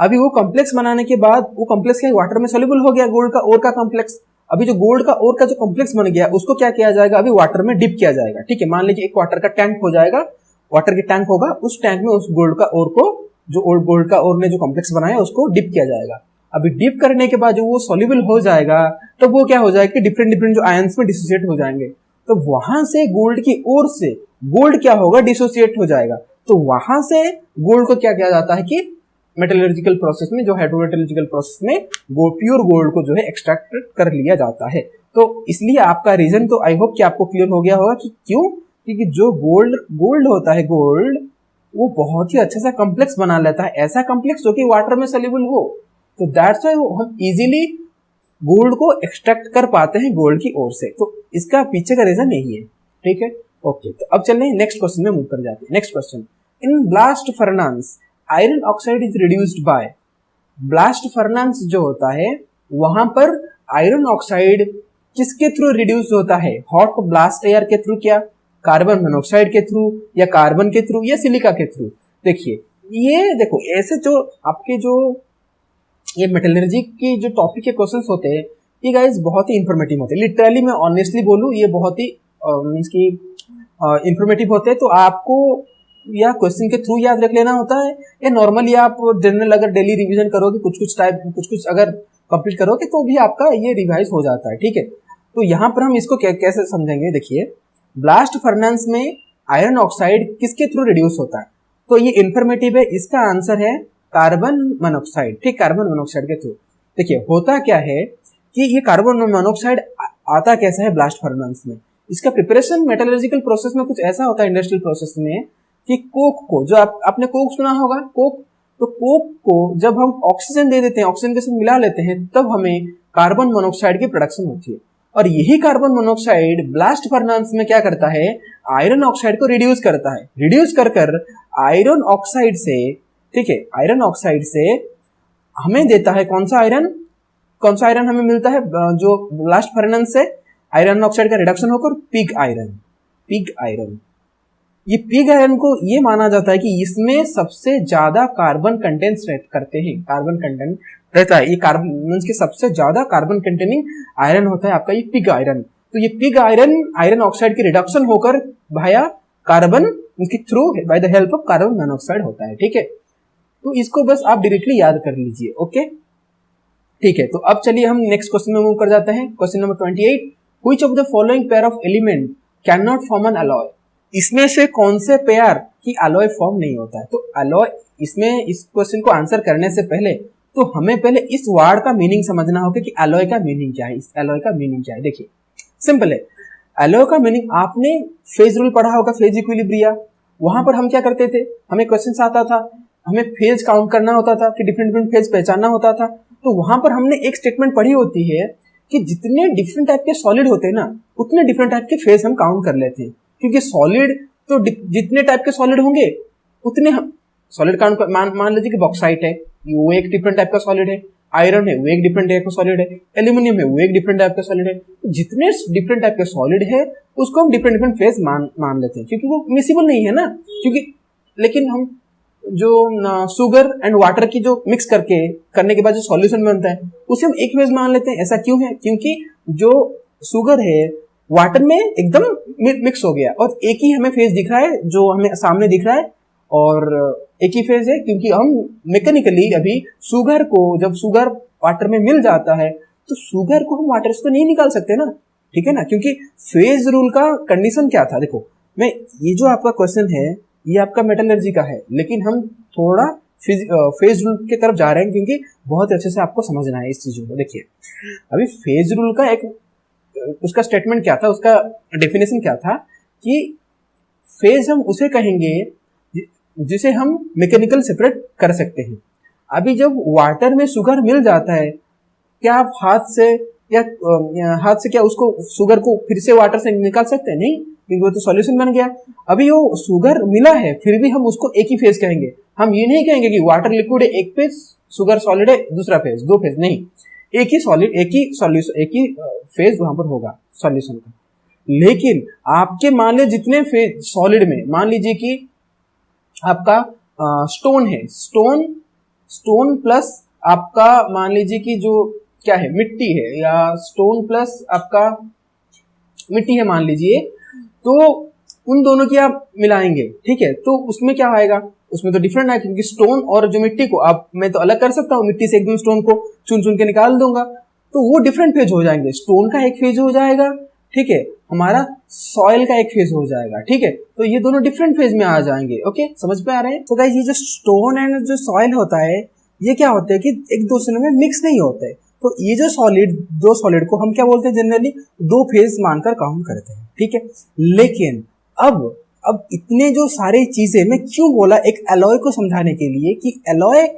अभी वो कॉम्प्लेक्स बनाने के बाद वो कॉम्प्लेक्स क्या वाटर में सोल्यूबल हो गया, गोल्ड का ओर का कॉम्प्लेक्स। अभी जो गोल्ड का ओर का जो कॉम्प्लेक्स बन गया उसको क्या किया जाएगा, अभी वाटर में डिप किया जाएगा, ठीक है। मान लीजिए एक वाटर का टैंक हो जाएगा, वाटर की टैंक होगा, उस टैंक में उस गोल्ड का ओर को, जो ओल्ड गोल्ड का ओर ने जो कॉम्प्लेक्स बनाया उसको डिप किया जाएगा। अभी डिप करने के बाद जो वो सोल्यूबल हो जाएगा तो वो क्या हो जाएगा कि डिफरेंट डिफरेंट जो आयंस में डिसोसिएट हो जाएंगे, तो वहां से गोल्ड की ओर से गोल्ड क्या होगा, डिसोसिएट हो जाएगा। तो वहां से गोल्ड को क्या किया जाता है कि मेटलर्जिकल प्रोसेस में, जो हाइड्रोमेटलर्जिकल प्रोसेस में प्योर गोल्ड को जो है एक्सट्रैक्ट कर लिया जाता है। तो इसलिए आपका रीजन तो आई होप कि आपको क्लियर हो गया होगा कि क्यों, क्योंकि जो गोल्ड होता है, गोल्ड वो बहुत ही अच्छा सा कॉम्प्लेक्स बना लेता है, ऐसा कॉम्प्लेक्स जो कि वाटर में सोल्यूबल हो। तो दैट्स व्हाई हम इजीली गोल्ड को एक्सट्रैक्ट कर पाते हैं गोल्ड की ओर से। तो इसका पीछे का रीजन यही है, ठीक है। ओके, तो अब चलते हैं नेक्स्ट क्वेश्चन में मूव कर जाते हैं। Next question, in blast furnace iron oxide is reduced by. Blast furnace जो होता है वहां पर आयरन ऑक्साइड किसके थ्रू रिड्यूस होता है, हॉट ब्लास्ट एयर के थ्रू, क्या कार्बन मोनोऑक्साइड के थ्रू, या कार्बन के थ्रू, या सिलिका के थ्रू। देखिए ये देखो ऐसे जो आपके जो ये मेटलर्जी की जो टॉपिक के क्वेश्चंस होते हैं ये गाइस बहुत ही इंफॉर्मेटिव होते हैं। लिटरली मैं ऑनेस्टली बोलूं ये बहुत ही मींस की इंफॉर्मेटिव होते हैं। तो आपको या क्वेश्चन के थ्रू याद रख लेना होता है, या नॉर्मली आप जनरल अगर डेली रिवीजन करोगे, कुछ अगर कंप्लीट करोगे तो भी आपका ये रिवाइज हो जाता है, ठीक है। तो यहाँ पर हम इसको कैसे समझेंगे, देखिए ब्लास्ट फर्नेस में आयरन ऑक्साइड किसके थ्रू रिड्यूस होता है, तो ये इंफॉर्मेटिव है। इसका आंसर है कार्बन मोनोऑक्साइड, ठीक, कार्बन मोनोऑक्साइड के थ्रू। देखिए होता क्या है कि ये कार्बन मोनोऑक्साइड आता कैसा है ब्लास्ट फर्नेस में, इसका प्रिपरेशन मेटलर्जिकल प्रोसेस में कुछ ऐसा होता है, इंडस्ट्रियल प्रोसेस में, कि कोक को, जो आपने कोक सुना होगा, कोक, तो कोक को जब हम ऑक्सीजन दे देते हैं, ऑक्सीजन के साथ मिला लेते हैं, तब हमें कार्बन मोनोऑक्साइड की प्रोडक्शन होती है। और यही कार्बन मोनोऑक्साइड ब्लास्ट फर्नेस में क्या करता है, आयरन ऑक्साइड को रिड्यूस करता है। रिड्यूस कर आयरन ऑक्साइड से, ठीक है, आयरन ऑक्साइड से हमें देता है कौन सा आयरन हमें मिलता है, जो ब्लास्ट फर्नेस से आयरन ऑक्साइड का रिडक्शन होकर पिग आयरन। ये पिग आयरन को ये माना जाता है कि इसमें सबसे ज्यादा कार्बन कंटेंट करते हैं, कार्बन कंटेंट रहता है। ये कार्बन के सबसे ज्यादा कार्बन कंटेनिंग आयरन होता है आपका ये पिग आयरन। तो ये पिग आयरन ऑक्साइड की रिडक्शन होकर भाया कार्बन इसके through by the help of carbon monoxide होता है, ठीक है। तो इसको बस आप डायरेक्टली याद कर लीजिए, ओके, ठीक है। तो अब चलिए हम नेक्स्ट क्वेश्चन में मूव कर जाते हैं। Question number 28, which of the following pair of element can not form an alloy. इसमें से कौन से पेयर की अलॉय फॉर्म नहीं होता है। तो अलॉय, इसमें इस क्वेश्चन को आंसर करने से पहले तो हमें पहले इस वर्ड का मीनिंग समझना होगा कि अलॉय का मीनिंग क्या है, इस अलॉय का मीनिंग क्या है। देखिए सिंपल है, अलॉय का मीनिंग आपने फेज रूल पढ़ा होगा, फेज इक्विलिब्रिया। वहां पर हम क्या करते थे, हमें क्वेश्चन आता था, हमें फेज काउंट करना होता था कि डिफरेंट फेज पहचानना होता था। तो वहां पर हमने एक स्टेटमेंट पढ़ी होती है कि जितने डिफरेंट टाइप के सॉलिड होते हैं ना, उतने डिफरेंट टाइप के फेज हम काउंट कर लेते हैं। क्योंकि सॉलिड तो जितने टाइप के सॉलिड होंगे उतने हम सॉलिड काउंट मान लीजिए कि बॉक्साइट है, वो एक डिफरेंट टाइप का सॉलिड है, आयरन है वो एक डिफरेंट टाइप का सॉलिड है, एल्यूमिनियम है वो एक डिफरेंट टाइप का सॉलिड है। तो जितने डिफरेंट टाइप के सॉलिड है उसको हम डिफरेंट फेज मान लेते हैं, क्योंकि वो मिसिबल नहीं है ना। क्योंकि लेकिन हम जो शुगर एंड वाटर की जो मिक्स करने के बाद जो सॉल्यूशन बनता है उसे हम एक फेज मान लेते हैं। ऐसा क्यों है, क्योंकि जो शुगर है वाटर में एकदम मिक्स हो गया और एक ही हमें फेज दिख रहा है, जो हमें सामने दिख रहा है, और एक ही फेज है। क्योंकि हम मैकेनिकली अभी शुगर को, जब शुगर वाटर में मिल जाता है तो शुगर को हम वाटर से तो नहीं निकाल सकते ना, ठीक है ना। क्योंकि फेज रूल का कंडीशन क्या था, देखो मैं ये जो आपका क्वेश्चन है ये आपका मेटलर्जी का है, लेकिन हम थोड़ा फेज रूल की तरफ जा रहे हैं क्योंकि बहुत अच्छे से आपको समझना है इस चीजों को। देखिए अभी फेज रूल का एक उसका स्टेटमेंट क्या था, उसका डेफिनेशन क्या था कि फेज हम उसे कहेंगे जिसे हम मैकेनिकल सेपरेट कर सकते हैं। अभी जब वाटर में शुगर मिल जाता है, क्या आप हाथ से क्या उसको शुगर को फिर से वाटर से निकाल सकते हैं? नहीं, क्योंकि वो तो सॉल्यूशन बन गया। अभी वो शुगर मिला है फिर भी हम उसको एक ही फेज कहेंगे, हम ये नहीं कहेंगे कि वाटर लिक्विड है एक फेज, शुगर सॉलिड है दूसरा फेज, दो फेज नहीं, एक ही सॉलिड, एक ही सॉल्यूशन, एक ही फेज वहां पर होगा सॉल्यूशन का। लेकिन आपके मान लीजिए जितने फेज सॉलिड में, मान लीजिए कि आपका स्टोन है, स्टोन प्लस आपका मान लीजिए कि जो क्या है मिट्टी है, या स्टोन प्लस आपका मिट्टी है मान लीजिए, तो उन दोनों की आप मिलाएंगे, ठीक है, तो उसमें क्या आएगा, उसमें तो डिफरेंट आएगा, क्योंकि स्टोन और जो मिट्टी को आप मैं तो अलग कर सकता हूँ, मिट्टी से एकदम स्टोन को चुन चुन के निकाल दूंगा, तो वो डिफरेंट फेज हो जाएंगे, स्टोन का एक फेज हो जाएगा, ठीक है, हमारा सॉइल का एक फेज हो जाएगा, ठीक है, तो ये दोनों डिफरेंट फेज में आ जाएंगे। ओके, समझ में आ रहे हैं? तो गाइस ये जो स्टोन एंड जो सॉइल होता है, ये क्या होता है कि एक दूसरे में मिक्स नहीं होते, तो ये जो दो सॉलिड को हम क्या बोलते हैं, जनरली दो फेज मानकर काउंट करते हैं, ठीक है। लेकिन अब इतने जो सारी चीजें मैं क्यों बोला, एक एलॉय को समझाने के लिए कि एलॉय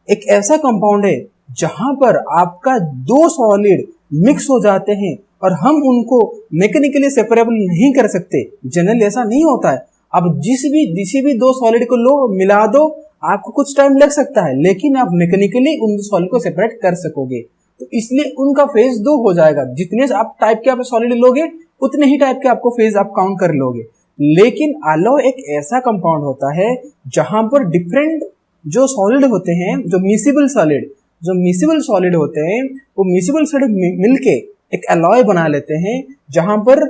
एक ऐसा कंपाउंड है जहां पर आपका दो सॉलिड मिक्स हो जाते हैं और हम उनको मैकेनिकली सेपरेबल नहीं कर सकते, जनरली ऐसा नहीं होता है। अब जिस भी दो सॉलिड को लो, मिला दो, आपको कुछ टाइम लग सकता है, लेकिन आप मैकेनिकली उन सॉलिड को सेपरेट कर सकोगे, तो इसलिए उनका फेज दो हो जाएगा, जितने आप टाइप के आप सॉलिड लोगे उतने ही टाइप के आपको फेज आप काउंट कर लोगे। लेकिन एलॉय एक ऐसा कंपाउंड होता है जहां पर डिफरेंट जो सॉलिड होते हैं, जो मिसिबल सॉलिड होते हैं, वो मिसिबल सॉलिड मिलके एक एलॉय बना लेते हैं, जहां पर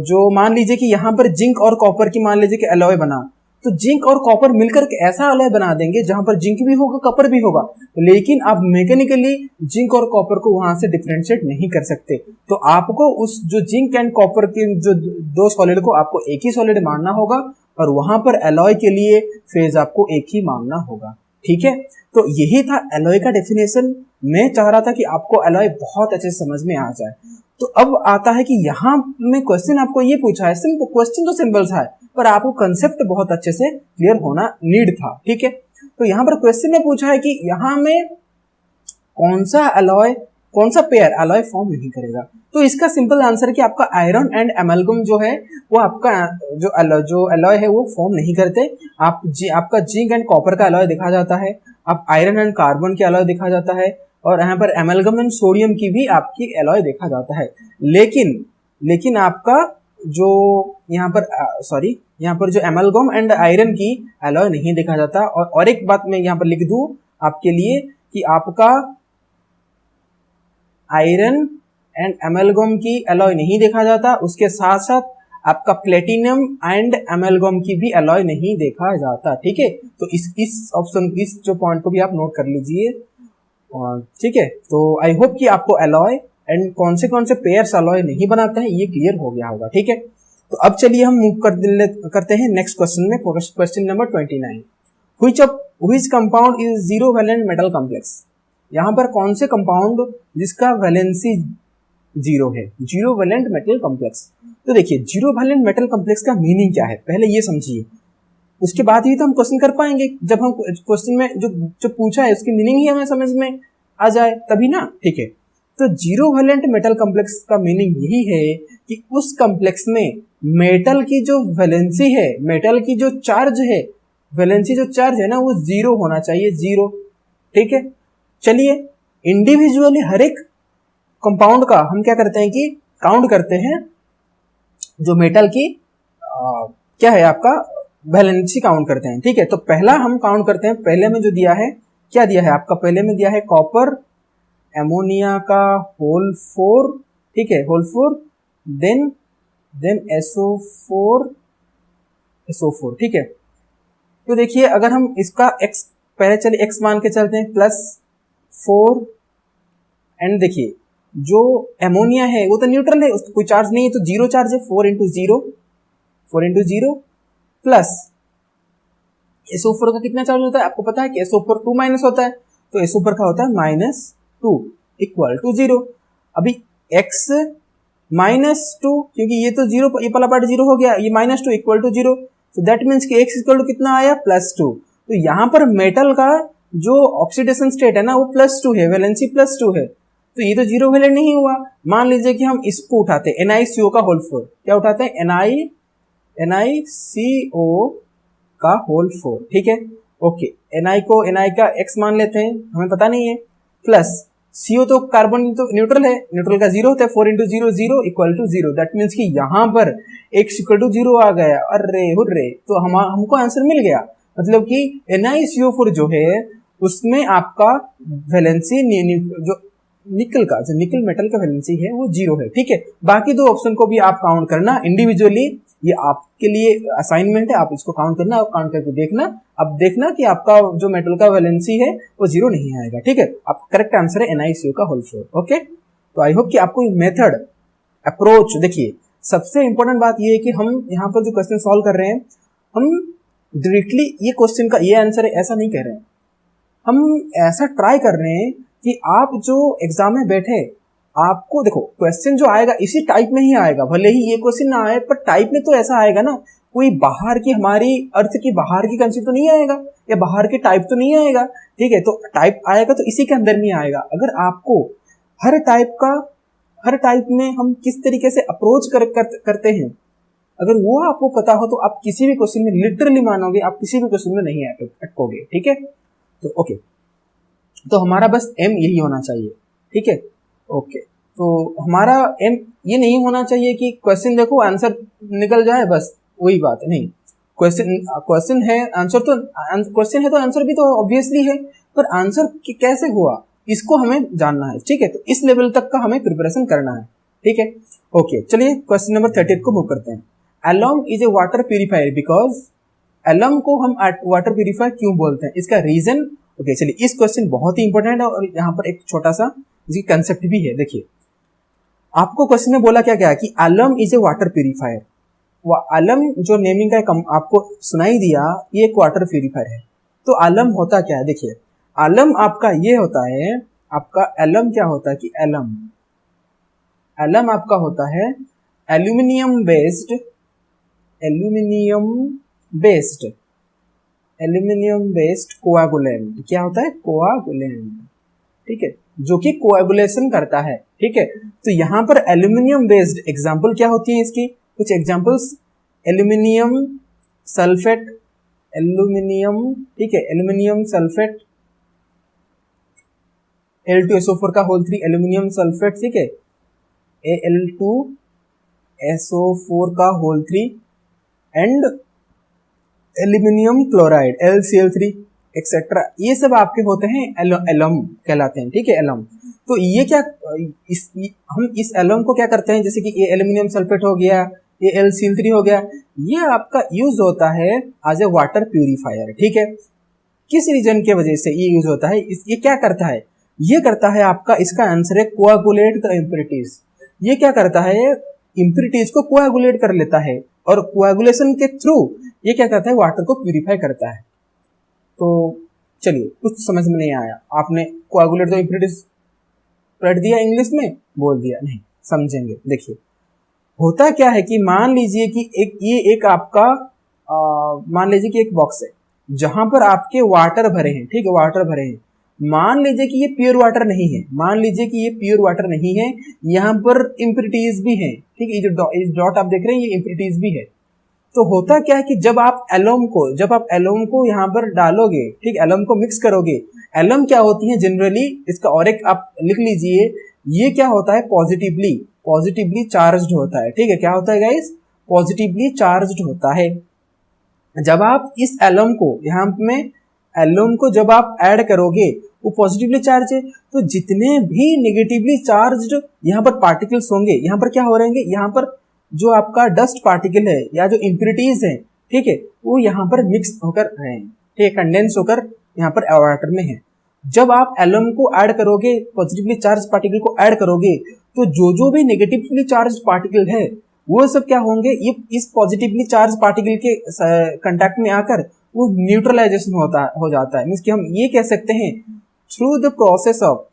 जो मान लीजिए कि यहाँ पर जिंक और कॉपर की मान लीजिए कि एलॉय बना, तो जिंक और कॉपर मिलकर के ऐसा एलॉय बना देंगे जहां पर जिंक भी होगा, कॉपर भी होगा, लेकिन आप मैकेनिकली जिंक और कॉपर को वहां से डिफरेंशिएट नहीं कर सकते, तो आपको उस जो जिंक एंड कॉपर के जो दो सॉलिड को आपको एक ही सॉलिड मानना होगा, और वहां पर एलॉय के लिए फेज आपको एक ही मानना होगा, ठीक है। तो यही था एलॉय का डेफिनेशन। मैं चाह रहा था कि आपको एलॉय बहुत अच्छे से समझ में आ जाए। तो अब आता है कि यहाँ में क्वेश्चन आपको ये पूछा है, सिंपल क्वेश्चन तो सिंपल सा है, पर आपको कंसेप्ट बहुत अच्छे से क्लियर होना नीड था, ठीक है। तो यहाँ पर क्वेश्चन ने पूछा है कि यहाँ में कौन सा पेयर एलॉय फॉर्म नहीं करेगा, तो इसका सिंपल आंसर कि आपका आयरन एंड एमलगम जो है वो आपका जो एलॉय है वो फॉर्म नहीं करते। आपका जिंक एंड कॉपर का एलॉय देखा जाता है, आप आयरन एंड कार्बन के एलॉय देखा जाता है, और यहाँ पर एमलगम एंड सोडियम की भी आपकी एलॉय देखा जाता है। लेकिन आपका जो यहाँ पर जो एमलगम एंड आयरन की एलॉय नहीं देखा जाता। और एक बात मैं यहाँ पर लिख दूं आपके लिए कि आपका आयरन एंड एमलगम की एलॉय नहीं देखा जाता, उसके साथ साथ आपका प्लेटिनम एंड एमलगम की भी एलॉय नहीं देखा जाता, ठीक है। तो इस ऑप्शन, इस जो पॉइंट को भी आप नोट कर लीजिए, ठीक है। तो आई होप कि आपको एलॉय एंड कौन से पेयर्स एलॉय नहीं बनाते हैं ये क्लियर हो गया होगा, ठीक है। तो अब चलिए हम मूव करते हैं नेक्स्ट क्वेश्चन में, question number 29। Which compound is zero valent metal complex. यहाँ पर कौन से कंपाउंड जिसका वैलेंसी जीरो है, जीरो वैलेंट मेटल कॉम्प्लेक्स। तो देखिए जीरो वैलेंट मेटल कॉम्प्लेक्स का मीनिंग क्या है पहले ये समझिए, उसके बाद ही तो हम क्वेश्चन कर पाएंगे। जब हम क्वेश्चन में जो पूछा है उसकी मीनिंग ही हमें समझ में आ जाए तभी ना, ठीक है। तो जीरो वैलेंट मेटल कॉम्प्लेक्स का मीनिंग यही है कि उस कॉम्प्लेक्स में मेटल की जो वैलेंसी है, मेटल की जो चार्ज है, वैलेंसी जो चार्ज है ना वो जीरो होना चाहिए, जीरो, ठीक है। चलिए इंडिविजुअली हर एक कंपाउंड का हम क्या करते हैं कि काउंट करते हैं, जो मेटल की क्या है आपका वैलेंसी काउंट करते हैं, ठीक है। तो पहला हम काउंट करते हैं, पहले में जो दिया है, क्या दिया है आपका, पहले में दिया है कॉपर एमोनिया का होल 4, ठीक है, होल 4, देन SO4, ठीक है। तो देखिए अगर हम इसका x पहले चलिए x मान के चलते हैं, +4, एंड देखिए जो एमोनिया है वो तो न्यूट्रल है, उसका कोई चार्ज नहीं है, तो जीरो चार्ज है, 4 इंटू जीरो प्लस SO4 का कितना चार्ज होता है आपको पता है कि SO4 2 माइनस होता है, तो SO4 का होता है -2 इक्वल टू 0। अभी x -2, क्योंकि ये तो जीरो, ये वाला पार्ट जीरो हो गया, ये -2 इक्वल टू 0, तो दैट मीन्स कि x इक्वल टू कितना आया, +2। तो यहाँ पर मेटल का जो ऑक्सीडेशन स्टेट है ना वो +2 है, वैलेंसी +2 है, तो ये तो जीरो वैलेंट नहीं हुआ। मान लीजिए कि हम इसको उठाते हैं NiCO का होल 4, क्या उठाते हैं, NiCO का होल 4, ठीक है, ओके। Ni का x मान लेते हैं, हमें पता नहीं है, प्लस CO तो कार्बन तो न्यूट्रल है, न्यूट्रल का जीरो होता है, 4 into zero zero equal to zero. That means कि यहाँ पर x इक्वल टू जीरो आ गया। अरे हुर्रे, तो हमको आंसर मिल गया। मतलब कि NiCO4 जो है उसमें आपका वैलेंसी जो निकल का, जो निकल मेटल का वैलेंसी है वो जीरो है। ठीक है, बाकी दो ऑप्शन को भी आप काउंट करना इंडिविजुअली, ये आपके लिए असाइनमेंट है, आप इसको काउंट करना और काउंट करके देखना। अब देखना कि आपका जो मेटल का वैलेंसी है वो जीरो नहीं आएगा। ठीक है, आपका करेक्ट आंसर है NiCO का होल 4। ओके, तो आई होप कि आपको मेथड अप्रोच, देखिए सबसे इंपॉर्टेंट बात ये है कि हम यहाँ पर जो क्वेश्चन सॉल्व कर रहे हैं, हम डायरेक्टली ये क्वेश्चन का ये आंसर है ऐसा नहीं कह रहे हैं, हम ऐसा ट्राई कर रहे हैं कि आप जो एग्जाम में बैठे, आपको देखो क्वेश्चन जो आएगा इसी टाइप में ही आएगा, भले ही ये क्वेश्चन ना आए पर टाइप में तो ऐसा आएगा ना, कोई बाहर की हमारी अर्थ की बाहर की कंसेप्ट तो नहीं आएगा या बाहर के टाइप तो नहीं आएगा। ठीक है, तो टाइप आएगा तो इसी के अंदर में आएगा। अगर आपको हर टाइप में हम किस तरीके से अप्रोच करते हैं, अगर वो आपको पता हो तो आप किसी भी क्वेश्चन में लिटरली मानोगे, आप किसी भी क्वेश्चन में नहीं अटकोगे। ठीक है, तो ओके, तो हमारा बस एम यही होना चाहिए। ठीक है, ओके, तो हमारा एम ये नहीं होना चाहिए कि क्वेश्चन देखो आंसर निकल जाए, बस वही बात है। नहीं, क्वेश्चन है आंसर, तो क्वेश्चन है तो आंसर भी तो ऑब्वियसली है, पर आंसर कैसे हुआ इसको हमें जानना है। ठीक है, तो इस लेवल तक का हमें प्रिपरेशन करना है। ठीक है, ओके, चलिए क्वेश्चन नंबर 38 को मूव करते हैं। Alum is a water purifier because, alum को हम वाटर प्यूरिफायर क्यों बोलते हैं, इसका रीजन। ओके, चलिए इस क्वेश्चन बहुत ही इंपॉर्टेंट है और यहाँ पर एक छोटा सा इसकी कंसेप्ट भी है। देखिए आपको क्वेश्चन में बोला क्या गया कि alum is a water purifier. Alum जो नेमिंग का आपको सुनाई दिया, ये एक वाटर प्यूरिफायर है। तो एलम होता क्या है, देखिए एलम आपका ये होता है, आपका एलम क्या होता है कि एलम आपका होता है एल्यूमिनियम बेस्ड कोआगुलेंट। क्या होता है, कोआगुलेंट। ठीक है, जो कि कोआगुलेशन करता है। ठीक है, तो यहाँ पर एल्यूमिनियम बेस्ड एग्जांपल क्या होती है इसकी, कुछ एग्जांपल्स, एल्यूमिनियम सल्फेट, ठीक है, एल्यूमिनियम सल्फेट, Al2SO4 का होल 3 एल्यूमिनियम सल्फेट। ठीक है, Al2SO4 का whole 3 and aluminium chloride LCl3 etcetera, ये सब आपके होते हैं एलम कहलाते हैं। ठीक है, एलम। तो ये क्या, हम इस एलम को क्या करते हैं, जैसे कि ये एल्यूमिनियम सल्फेट हो गया, ये LCl3 हो गया, ये आपका यूज होता है एज ए वाटर प्यूरिफायर। ठीक है, किस रीजन के वजह से ये यूज होता है, ये क्या करता है, ये करता है आपका, इसका आंसर है कोआगुलेट द इम्प्यूरिटीज। ये क्या करता है, इम्प्यूरिटीज को कोआगुलेट कर लेता है और कोआगुलेशन के थ्रू ये क्या करता है, वाटर को प्यूरिफाई करता है। तो चलिए, कुछ समझ में नहीं आया, आपने कोआगुलेट द इम्प्यूरिटीज पढ़ दिया, इंग्लिश में बोल दिया, नहीं समझेंगे। देखिए होता क्या है कि मान लीजिए कि एक आपका मान लीजिए कि एक बॉक्स है जहां पर आपके वाटर भरे हैं। ठीक है, वाटर भरे हैं, मान लीजिए कि ये प्योर वाटर नहीं है, यहाँ पर इम्प्यूरिटीज भी हैं। ठीक है, ये जो डॉट आप देख रहे हैं ये इम्प्यूरिटीज भी है। तो होता क्या है कि जब आप एलम को यहाँ पर डालोगे, ठीक, एलम को मिक्स करोगे, एलम क्या होती है जनरली, इसका और एक आप लिख लीजिए, ये क्या होता है, पॉजिटिवली चार्ज्ड होता है। ठीक है, क्या होता है गाइस, पॉजिटिवली चार्ज्ड होता है। जब आप इस एलम को यहाँ में जब आप ऐड करोगे, वो पॉजिटिवली चार्ज है, तो जितने भी नेगेटिवली चार्ज्ड यहाँ पर पार्टिकल्स होंगे, यहाँ पर क्या हो रहेंगे, यहाँ पर जो आपका डस्ट पार्टिकल है या जो इम्प्यूरिटीज है, ठीक है, वो यहाँ पर मिक्स होकर हैं। ठीक है, कंडेंस होकर यहाँ पर वाटर में है। जब आप एलम को ऐड करोगे, पॉजिटिवली चार्ज पार्टिकल को ऐड करोगे, तो जो भी नेगेटिवली चार्ज पार्टिकल है वो सब क्या होंगे, ये इस पॉजिटिवली चार्ज पार्टिकल के कांटेक्ट में आकर वो न्यूट्रलाइजेशन हो जाता है। मींस कि हम ये कह सकते हैं through the process of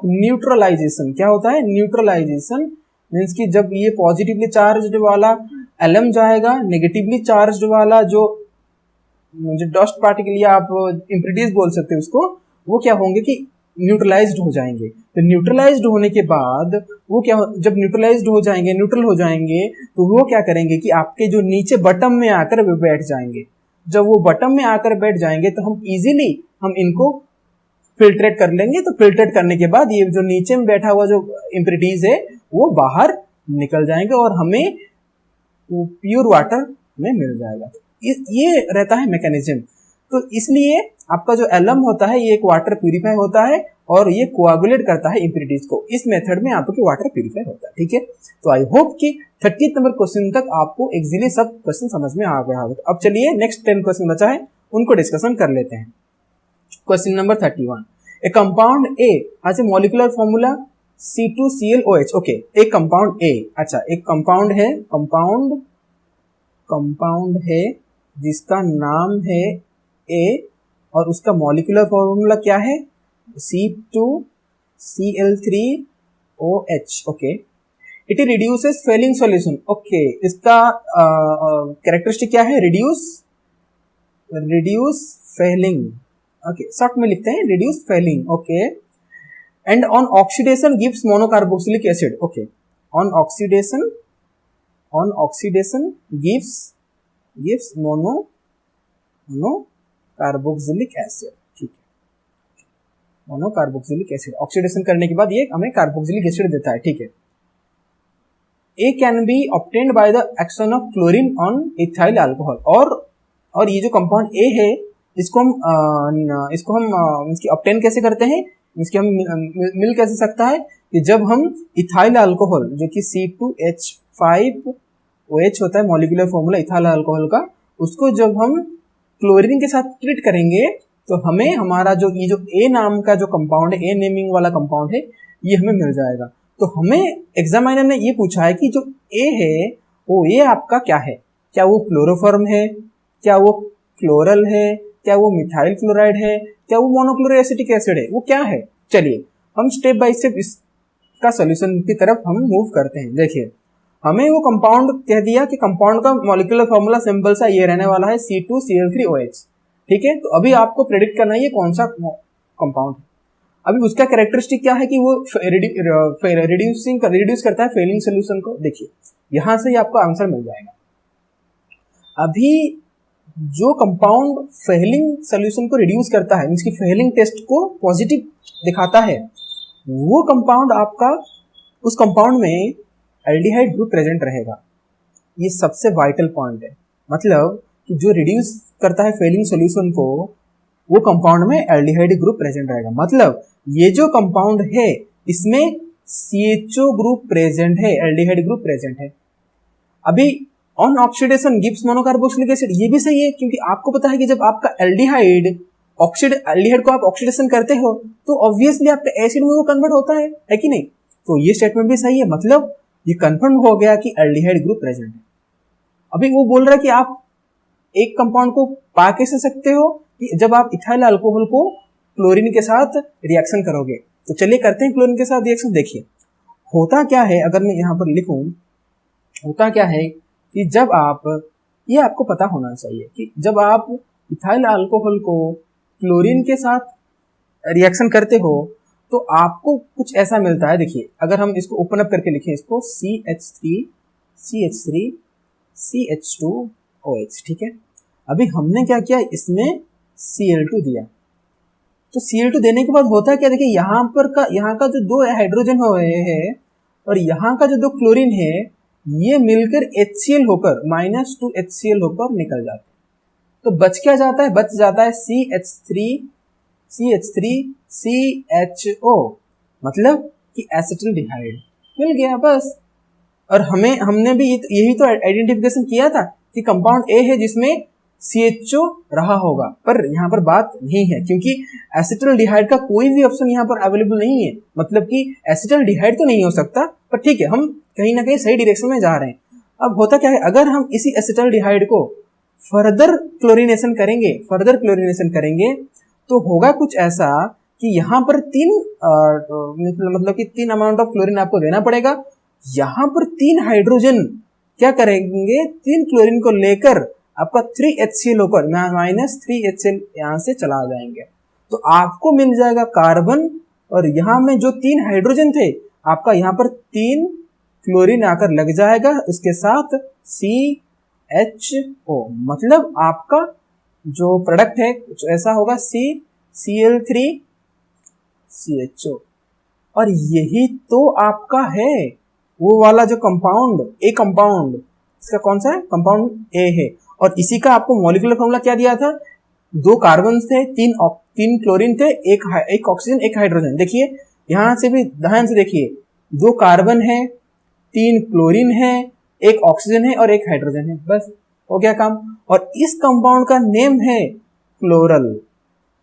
neutralisation. क्या होता है, न्यूट्रलाइजेशन मीन्स कि जब ये पॉजिटिवली चार्ज्ड वाला एलम जाएगा, नेगेटिवली चार्ज्ड वाला जो डस्ट पार्टिकल या आप इम्प्यूरिटीज बोल सकते हैं उसको, वो क्या होंगे कि न्यूट्रलाइज्ड हो जाएंगे। तो न्यूट्रलाइज्ड होने के बाद वो क्या, जब न्यूट्रलाइज्ड हो जाएंगे, न्यूट्रल हो जाएंगे, तो वो क्या करेंगे कि आपके जो नीचे बटम में आकर बैठ जाएंगे। जब वो बटम में आकर बैठ जाएंगे तो हम इजीली हम इनको फिल्ट्रेट कर लेंगे। तो फिल्ट्रेट करने के बाद ये जो नीचे में बैठा हुआ जो इम्प्योरिटीज है वो बाहर निकल जाएंगे और हमें प्योर वाटर में मिल जाएगा। ये रहता है मैकेनिज्म। तो इसलिए आपका जो एलम होता है ये एक वाटर प्यूरिफायर होता है और ये कोआगुलेट करता है इम्प्योरिटीज को। इस मेथड में आपके वाटर प्यूरिफायर होता है। ठीक है, तो आई होप कि 30 नंबर क्वेश्चन तक आपको इजीली सब क्वेश्चन समझ में आ गया होगा। अब चलिए नेक्स्ट 10 क्वेश्चन बचा है उनको डिस्कशन कर लेते हैं। Question number 31, A compound A has a molecular formula C2ClOH। Okay, एक कंपाउंड ए, अच्छा एक कंपाउंड है जिसका नाम है ए और उसका मॉलिक्यूलर फॉर्मूला क्या है C2Cl3OH। Okay, it reduces Fehling solution. Okay, इसका कैरेक्टरिस्टिक क्या है, रिड्यूस फेलिंग। ओके, शॉर्ट में लिखते हैं reduce Fehling. Okay, and on oxidation gives monocarboxylic acid. Okay, on oxidation gives monocarboxylic acid. ठीक है, मोनोकार्बोक्सिलिक एसिड ऑक्सीडेशन करने के बाद ये हमें कार्बोक्सिलिक एसिड देता है। ठीक है, A can be obtained by the action of chlorine on ethyl alcohol. और ये जो कंपाउंड ए है इसको हम इसकी ऑब्टेन कैसे करते हैं, इसकी हम मिल कैसे सकता है कि जब हम इथाइल अल्कोहल जो कि C2H5OH होता है मॉलिक्यूलर फॉर्मूला इथाइल अल्कोहल का, उसको जब हम क्लोरीन के साथ ट्रीट करेंगे तो हमें हमारा जो ये जो ए नाम का जो कंपाउंड है, ए नेमिंग वाला कंपाउंड है, ये हमें मिल जाएगा। तो हमें एग्जामिनर ने ये पूछा है कि जो ए है वो ये आपका क्या है, क्या वो क्लोरोफॉर्म है, क्या वो क्लोरल है, क्या वो मिथाइल क्लोराइड है, क्या वो मोनोक्लोरो एसिटिक एसिड है, वो क्या है। चलिए हम स्टेप बाय स्टेप इसका सॉल्यूशन की तरफ हम मूव करते हैं। देखिए हमें वो कंपाउंड कह दिया कि कंपाउंड का मॉलिक्यूलर फॉर्मूला सिंपल सा ये रहने वाला है C2Cl3OH। ठीक है, तो अभी आपको प्रेडिक्ट करना है ये कौन सा कंपाउंड है। अभी उसका कैरेक्टरिस्टिक क्या है कि वो रिड्यूस करता है फेलिंग सोल्यूशन को। देखिए यहां से ही आपको आंसर मिल जाएगा। अभी जो कंपाउंड फेलिंग सोल्यूशन को रिड्यूस करता है, इसकी फेलिंग टेस्ट को पॉजिटिव दिखाता है, वो कंपाउंड आपका उस कंपाउंड में एल्डिहाइड ग्रुप प्रेजेंट रहेगा। ये सबसे वाइटल पॉइंट है, मतलब कि जो रिड्यूस करता है फेलिंग सोल्यूशन को वो कंपाउंड में एल्डिहाइड ग्रुप प्रेजेंट रहेगा। मतलब ये जो कंपाउंड है इसमें CHO ग्रुप प्रेजेंट है, एल्डिहाइड ग्रुप प्रेजेंट है। अभी on oxidation gives monocarboxylic acid, ये भी सही है क्योंकि आपको पता है कि जब आपका एल्डिहाइड को आप ऑक्सीडेशन करते हो तो ऑब्वियसली आपका एसिड में वो कन्वर्ट होता है कि नहीं। तो ये स्टेटमेंट भी सही है, मतलब ये कंफर्म हो गया कि एल्डिहाइड ग्रुप प्रेजेंट है। अभी वो बोल रहा है कि आप एक कंपाउंड को पा कैसे सकते हो कि जब आप इथाइल अल्कोहल को क्लोरीन के साथ रिएक्शन करोगे। तो चलिए करते हैं क्लोरीन के साथ रिएक्शन। देखिए होता क्या है, अगर मैं यहाँ पर लिखूं, होता क्या है कि जब आप, ये आपको पता होना चाहिए कि जब आप इथाइल अल्कोहल को क्लोरीन के साथ रिएक्शन करते हो तो आपको कुछ ऐसा मिलता है। देखिए अगर हम इसको ओपन अप करके लिखें इसको CH3CH2OH। ठीक है, अभी हमने क्या किया, इसमें Cl2 दिया। तो Cl2 देने के बाद होता है क्या, देखिए यहाँ का जो दो हाइड्रोजन हो रहे हैं और यहाँ का जो दो क्लोरीन है ये मिलकर HCl होकर -2 HCl होकर निकल जाते हैं। तो बच क्या जाता है, बच जाता है CH3CHO, मतलब कि एसिटल्डिहाइड मिल गया बस। और हमने भी यही तो आइडेंटिफिकेशन किया था कि कंपाउंड ए है जिसमें CHO रहा होगा, पर यहाँ पर बात नहीं है क्योंकि एसिटल्डिहाइड का कोई भी ऑप्शन यहाँ पर अवेलेबल नहीं है। मतलब कि एसिटल्डिहाइड तो नहीं हो सकता, पर ठीक है हम कहीं ना कहीं सही डायरेक्शन में जा रहे हैं। अब होता क्या है, अगर हम इसी एसिटल्डिहाइड को फर्दर क्लोरीनेशन करेंगे तो होगा कुछ ऐसा कि यहाँ पर मतलब कि 3 अमाउंट ऑफ क्लोरीन आपको देना पड़ेगा। यहाँ पर 3 हाइड्रोजन क्या करेंगे, 3 क्लोरीन को लेकर आपका 3 HCl होकर -3 HCl यहाँ से चला जाएंगे। तो आपको मिल जाएगा कार्बन और यहाँ में जो 3 हाइड्रोजन थे आपका यहाँ पर 3 क्लोरीन आकर लग जाएगा उसके साथ CHO, मतलब आपका जो प्रोडक्ट है कुछ ऐसा होगा CCl3CHO। और यही तो आपका है वो वाला जो कंपाउंड ए कंपाउंड, इसका कौन सा है कंपाउंड ए है। और इसी का आपको मॉलिक्यूलर फॉर्मूला क्या दिया था, 2 कार्बन थे, 3 क्लोरीन थे, एक ऑक्सीजन एक हाइड्रोजन। देखिए यहां से भी ध्यान से देखिए, 2 कार्बन है, 3 क्लोरीन है, एक ऑक्सीजन है और एक हाइड्रोजन है, बस हो गया काम। और इस कंपाउंड का नेम है क्लोरल,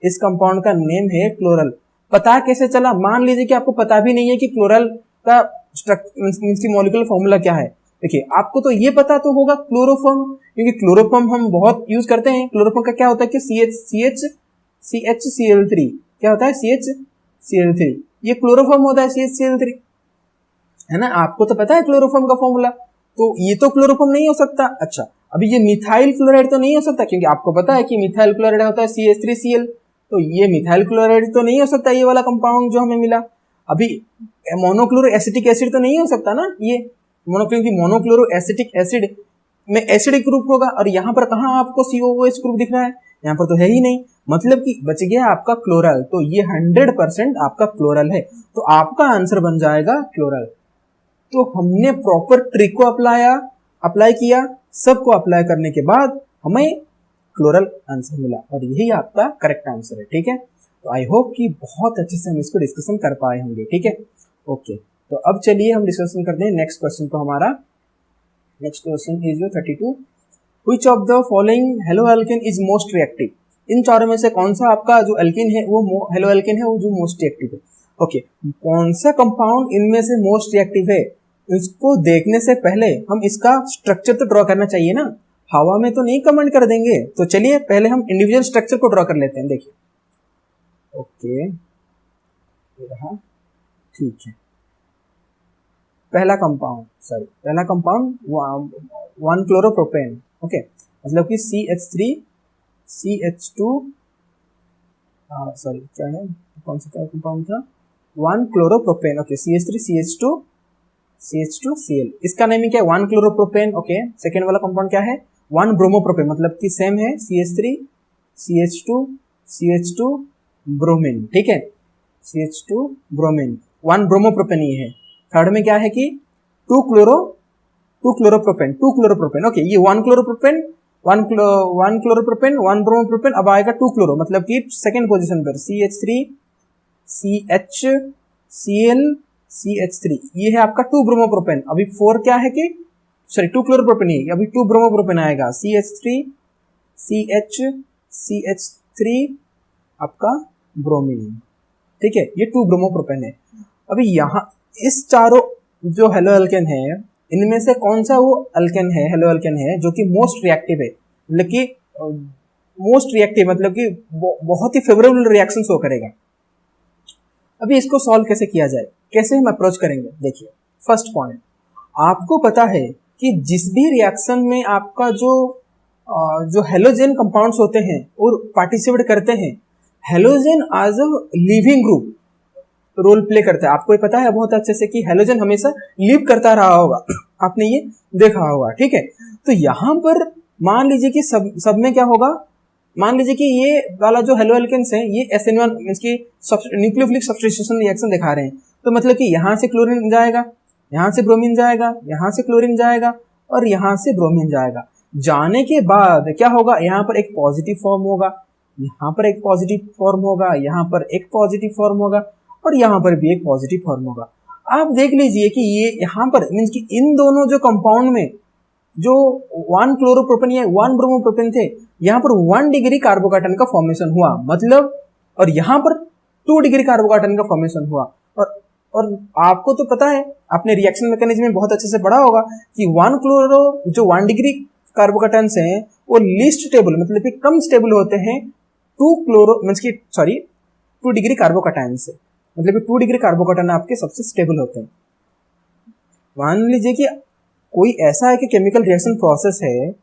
इस कंपाउंड का नेम है क्लोरल। पता कैसे चला, मान लीजिए कि आपको पता भी नहीं है कि क्लोरल का स्ट्रक्चर मॉलिक्यूलर फॉर्मूला क्या है। देखिए आपको तो ये पता तो होगा क्लोरोफॉर्म, क्योंकि क्लोरोफॉर्म हम बहुत यूज करते हैं। क्लोरोफॉर्म का क्या होता है कि CHCl3 क्या होता है, CHCl3, ये क्लोरोफॉर्म होता है CHCl3, है ना। आपको तो पता है क्लोरोफॉर्म का फॉर्मूला, तो ये तो क्लोरोफॉर्म नहीं हो सकता। अच्छा अभी ये मिथाइल क्लोराइड तो नहीं हो सकता, क्योंकि आपको पता है कि मिथाइल क्लोराइड होता है CH3Cl, तो ये मिथाइल क्लोराइड तो नहीं हो सकता ये वाला कंपाउंड जो हमें मिला। अभी मोनोक्लोरो एसिटिक एसिड तो नहीं हो सकता ना, ये क्योंकि मोनोक्लोरो एसिटिक एसिड में एसिडिक ग्रुप होगा, और यहाँ पर कहाँ आपको COOH ग्रुप दिख रहा है, यहाँ पर तो है ही नहीं, मतलब कि बच गया आपका क्लोरल। तो ये 100% आपका क्लोरल है, तो आपका आंसर बन जाएगा क्लोरल। तो हमने प्रॉपर ट्रिक को अप्लाई किया, सबको अप्लाई करने के बाद हमें क्लोरल आंसर मिला, और यही आपका करेक्ट आंसर है। ठीक है, तो आई होप कि बहुत अच्छे से हम इसको डिस्कशन कर पाए होंगे। ठीक है, ओके, तो अब चलिए हम डिस्कशन करते हैं नेक्स्ट क्वेश्चन को। हमारा next question is 32, which of the following haloalkane is most reactive. इन चारों में से कौन सा आपका जो एल्केन है वो हेलो एल्केन है वो जो मोस्ट रिएक्टिव है। ओके, कौन सा कंपाउंड इनमें से मोस्ट रिएक्टिव है, इसको देखने से पहले हम इसका स्ट्रक्चर तो ड्रॉ करना चाहिए ना, हवा में तो नहीं कमेंट कर देंगे। तो चलिए पहले हम इंडिविजुअल स्ट्रक्चर को ड्रॉ कर लेते हैं। देखिए ओके, ठीक है, पहला कंपाउंड 1 क्लोरोप्रोपेन। ओके, मतलब कि CH3CH2 सॉरी क्या है, कौन सा कंपाउंड था, 1 क्लोरोप्रोपेन। ओके, CH2CH2Cl, इसका नेम क्या है 1 क्लोरोप्रोपेन। ओके, सेकेंड वाला कंपाउंड क्या है 1 ब्रोमोप्रोपेन, मतलब कि सेम है CH3CH2CH2 ब्रोमीन। ठीक है, CH2 ब्रोमीन, 1 ब्रोमोप्रोपेन ये है। थर्ड में क्या है कि 2 क्लोरोप्रोपेन। ओके, ये 1 क्लोरोप्रोपेन 1 क्लोरोप्रोपेन 1 ब्रोमोप्रोपेन, अब आएगा 2 क्लोरो, मतलब कि सेकेंड पोजीशन पर CH3CHCl ये है आपका 2 ब्रोमोप्रोपेन। अभी 4 क्या है कि सॉरी 2 क्लोरोप्रोपेन ही, अभी 2 ब्रोमोप्रोपेन आएगा CH3CH3 आपका ब्रोमीन। ठीक है, ये 2 ब्रोमोप्रोपेन है। अभी यहाँ इस चारों जो हेलो एल्केन है, इनमें से कौन सा वो एल्केन है, हेलो एल्केन है जो कि मोस्ट रिएक्टिव है, मतलब कि मोस्ट रिएक्टिव मतलब कि बहुत ही फेवरेबल रिएक्शन शो करेगा। अभी इसको सॉल्व कैसे किया जाए, कैसे हम अप्रोच करेंगे। देखिए फर्स्ट पॉइंट, आपको पता है कि जिस भी रिएक्शन में आपका जो हेलोजन कंपाउंड्स होते हैं और पार्टिसिपेट करते हैं, halogen as a leaving group role play करता है। आपको ये पता है बहुत अच्छे से कि हेलोजन हमेशा लिव करता रहा होगा, आपने ये देखा होगा। ठीक है, तो यहाँ पर मान लीजिए कि सब में क्या होगा, मान लीजिए कि ये वाला जो हेलो एल्केन्स है ये SN1 इसकी न्यूक्लियोफिलिक सब्स्टिट्यूशन रिएक्शन दिखा रहे हैं, तो मतलब कि यहाँ से क्लोरीन जाएगा, यहाँ से ब्रोमीन जाएगा, यहाँ से क्लोरीन जाएगा और यहाँ से ब्रोमीन जाएगा। जाने के बाद क्या होगा, यहाँ पर एक पॉजिटिव फॉर्म होगा, यहाँ पर एक पॉजिटिव फॉर्म होगा, यहाँ पर एक पॉजिटिव फॉर्म होगा और यहाँ पर भी एक पॉजिटिव फॉर्म होगा। आप देख लीजिए कि ये यहाँ पर मीन्स कि इन दोनों जो कंपाउंड में जो 1 क्लोरोप्रोपेन या 1 ब्रोमोप्रोपेन थे, यहाँ पर 1 डिग्री कार्बोकेटन का फॉर्मेशन हुआ, मतलब, और यहाँ पर 2 डिग्री कार्बोकेटन का फॉर्मेशन हुआ। और आपको तो पता है, आपने रिएक्शन मैकेनिज्म में बहुत अच्छे से पढ़ा होगा कि 1 क्लोरो जो 1 डिग्री कार्बोकेटन हैं वो लीस्ट स्टेबल मतलब कि कम स्टेबल होते हैं 2 डिग्री कार्बोकेटन से, मतलब कि 2 डिग्री कार्बोकेटन आपके सबसे स्टेबल होते हैं। मान लीजिए कि कोई ऐसा है कि केमिकल रिएक्शन प्रोसेस है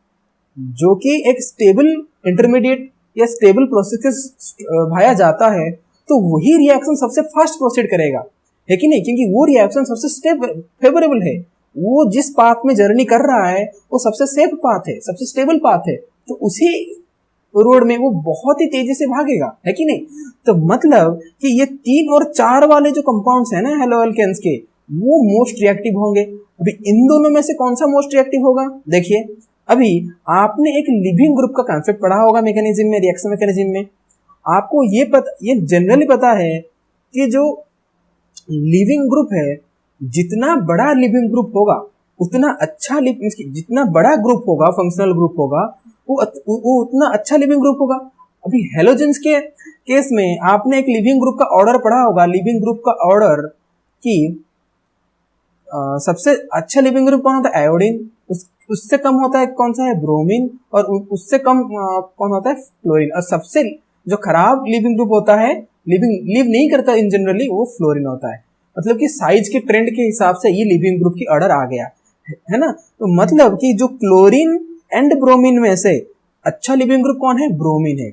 जो कि एक स्टेबल इंटरमीडिएट या स्टेबल प्रोसेस भाया जाता है, तो वही रिएक्शन सबसे फास्ट प्रोसीड करेगा, है कि नहीं, क्योंकि वो रिएक्शन सबसे फेवरेबल है, वो जिस पाथ में जर्नी कर रहा है वो सबसे सेफ पाथ है, सबसे स्टेबल पाथ है, तो उसी रोड में वो बहुत ही तेजी से भागेगा, है कि नहीं। तो मतलब कि ये 3 और 4 वाले जो कंपाउंड्स है ना हेलो एल्केन्स के, वो मोस्ट रिएक्टिव होंगे। अभी इन दोनों में से कौन सा मोस्ट रिएक्टिव होगा, देखिए अभी आपने एक लिविंग ग्रुप का कॉन्सेप्ट पढ़ा होगा मैकेनिज्म में, रिएक्शन मैकेनिज्म में। आपको ये जनरली पता है कि जो लिविंग ग्रुप है, जितना बड़ा लिविंग ग्रुप होगा उतना अच्छा जितना बड़ा ग्रुप होगा, फंक्शनल ग्रुप होगा, वो उतना अच्छा लिविंग ग्रुप होगा। अभी हेलोजेंस के केस में आपने एक लिविंग ग्रुप का ऑर्डर पढ़ा होगा, लिविंग ग्रुप का ऑर्डर कि सबसे अच्छा लिविंग ग्रुप कौन होता है, आयोडीन, उससे कम होता है कौन सा है, ब्रोमीन, और उससे कम कौन होता है, फ्लोरीन, और सबसे जो खराब लिविंग ग्रुप होता है, लिव नहीं करता इन जनरली, वो फ्लोरीन होता है। मतलब कि साइज के ट्रेंड के हिसाब से ये लिविंग ग्रुप की ऑर्डर आ गया है ना। तो मतलब कि जो क्लोरीन एंड ब्रोमीन में से अच्छा लिविंग ग्रुप कौन है, ब्रोमीन है,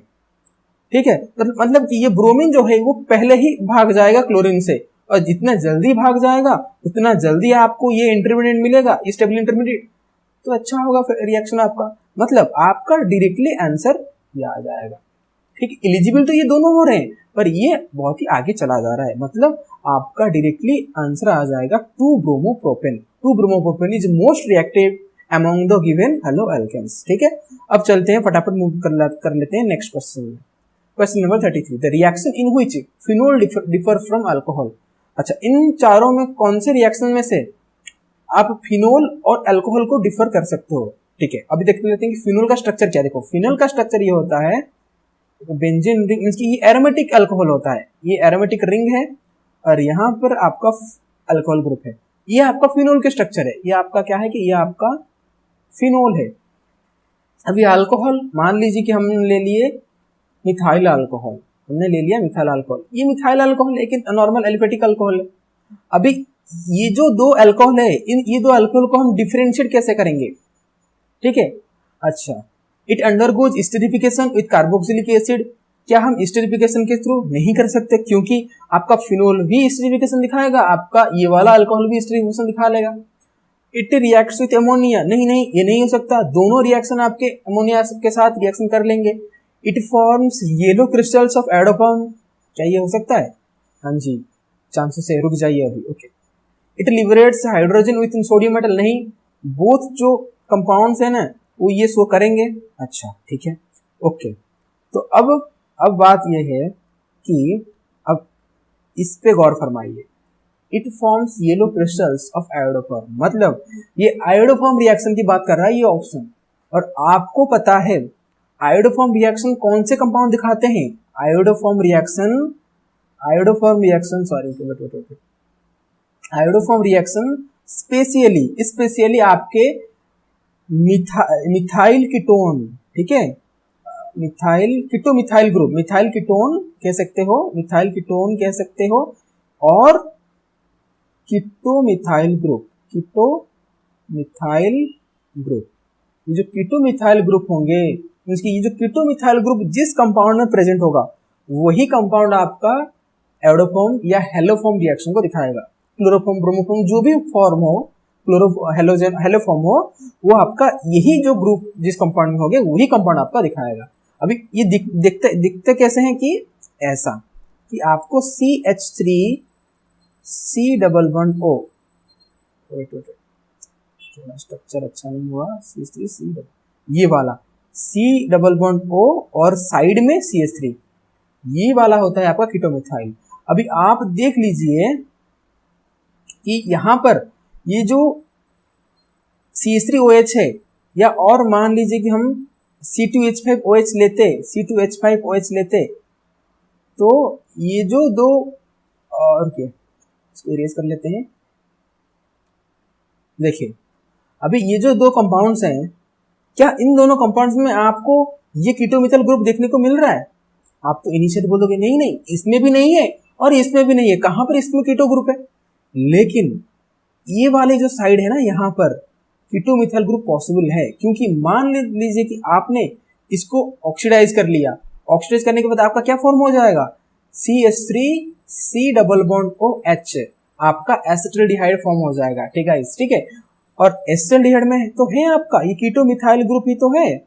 ठीक है। तो मतलब कि ये ब्रोमीन जो है वो पहले ही भाग जाएगा क्लोरीन से, और जितना जल्दी भाग जाएगा उतना जल्दी आपको ये इंटरमीडिएट मिलेगा, स्टेबल इंटरमीडिएट, तो अच्छा होगा रिएक्शन आपका। मतलब आपका डायरेक्टली आंसर ये आ जाएगा, ठीक। एलिजिबल तो ये दोनों हो रहे हैं, पर ये बहुत ही आगे चला जा रहा है, मतलब आपका डायरेक्टली आंसर आ जाएगा two bromopropane. Two bromopropane is most reactive among the given haloalkanes, ठीक है। अब चलते हैं फटाफट मूव कर लेते हैं नेक्स्ट क्वेश्चन में। Question number 33, the reaction in which phenol differ from alcohol. अच्छा, इन चारों में कौन से रिएक्शन में से आप फिनोल और अल्कोहल को डिफर कर सकते हो, ठीक है। अभी देखते लेते हैं कि फिनोल का स्ट्रक्चर क्या। देखो फिनोल का स्ट्रक्चर ये होता है, बेंजीन रिंग मींस कि ये एरोमेटिक अल्कोहल होता है, ये एरोमेटिक रिंग है, और यहाँ पर आपका अल्कोहल ग्रुप है। ये आपका फिनोल के स्ट्रक्चर है, ये आपका क्या है कि ये आपका फिनोल है। अभी अल्कोहल मान लीजिए कि हमने ले लिए मिथाइल अल्कोहल, हमने ले लिया मिथाइल अल्कोहल, ये मिथाइल अल्कोहल एक नॉर्मल एलिफेटिक अल्कोहल है। अभी ये जो दो अल्कोहल है, ये दो अल्कोहल को हम डिफरेंशिएट कैसे करेंगे, ठीक है। अच्छा, it undergoes esterification with carboxylic acid. क्या हम एस्टरिफिकेशन के थ्रू नहीं कर सकते, क्योंकि आपका फिनोल भी एस्टरिफिकेशन दिखाएगा, आपका ये वाला अल्कोहल भी एस्टरिफिकेशन दिखा लेगा। इट रिएक्ट्स विद अमोनिया, नहीं नहीं ये नहीं हो सकता, दोनों रिएक्शन आपके अमोनिया के साथ रिएक्शन कर लेंगे। It forms yellow crystals of iodoform, क्या ये हो सकता है, हाँ जी, चांसेस है, रुक जाइए अभी, okay. It liberates hydrogen with sodium metal, नहीं, बोथ जो कंपाउंड्स है ना वो ये शो करेंगे। अच्छा ठीक है, ओके। तो अब बात ये है कि अब इस पे गौर फरमाइए। It forms yellow crystals of iodoform, मतलब ये आयोडोफॉर्म रिएक्शन की बात कर रहा है ये ऑप्शन। और आपको पता है आयोडोफॉर्म रिएक्शन कौन से कंपाउंड दिखाते हैं, आयोडोफॉर्म रिएक्शन स्पेशली आपके मिथाइल कीटोन, ठीक है, मिथाइल ग्रुप, मिथाइल कीटोन कह सकते हो, मिथाइल कीटोन कह सकते हो, और कीटोमिथाइल ग्रुप, ये जो कीटोमिथाइल ग्रुप होंगे, ये जो कीटोमिथाइल ग्रुप जिस कंपाउंड में प्रेजेंट होगा वही कंपाउंड आपका एडोफॉर्म या हेलोफॉर्म रिएक्शन को दिखाएगा। क्लोरोफॉर्म, ब्रोमोफॉर्म, जो भी फॉर्म हो, हेलोफॉर्म हो, वो आपका यही जो ग्रुप जिस कंपाउंड में होंगे वही कंपाउंड आपका दिखाएगा। अभी ये दिखते कैसे हैं कि ऐसा कि आपको CH3 C++O, स्ट्रक्चर अच्छा नहीं हुआ, CH3 ये वाला C++O और साइड में CH3, ये वाला होता है आपका कीटोमिथाइल। अभी आप देख लीजिए कि यहां पर ये जो CH3OH है, या और मान लीजिए कि हम C2H5OH लेते, तो ये जो दो, और क्या, इसको इरेज कर लेते हैं। देखिए अभी ये जो दो कंपाउंड्स हैं, क्या इन दोनों कंपाउंड्स में आपको ये कीटोमिथाइल ग्रुप देखने को मिल रहा है? आप तो इनिशियली बोलोगे नहीं नहीं इसमें भी नहीं है और इसमें भी नहीं है, कहां पर इसमें कीटो ग्रुप है। लेकिन ये वाले जो साइड है ना, यहाँ पर कीटोमिथाइल ग्रुप पॉसिबल है, क्योंकि मान लीजिए कि आपने इसको ऑक्सीडाइज कर लिया, ऑक्सीडाइज करने के बाद आपका क्या फॉर्म हो जाएगा, CH3 C double bond OH आपका एसिटिल्डिहाइड फॉर्म हो जाएगा। ठीक है, ठीक है। और एसिटिल्डिहाइड में तो है आपका ये कीटो मिथाइल ग्रुप ही तो है,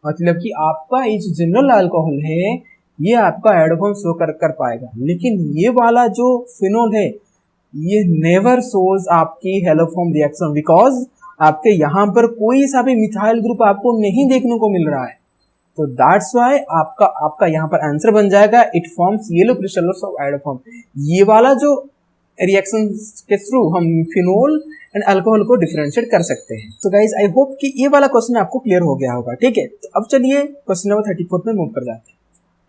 मतलब कि आपका ये जो जनरल अल्कोहल है ये आपका एडोफॉर्म शो कर पाएगा, लेकिन ये वाला जो फिनोल है ये नेवर शोज आपकी हेलोफॉर्म रिएक्शन, बिकॉज आपके यहाँ पर कोई सा भी मिथाइल ग्रुप आपको नहीं देखने को मिल रहा है। तो दैट्स व्हाई आपका यहाँ पर आंसर बन जाएगा it forms yellow crystals of iodoform. ये वाला जो रिएक्शन के थ्रू हम फिनोल एंड अल्कोहल को डिफरेंशिएट कर सकते हैं। तो गाइज आई होप कि ये वाला क्वेश्चन आपको क्लियर हो गया होगा। ठीक है, तो अब चलिए क्वेश्चन नंबर 34 में मूव कर जाते हैं।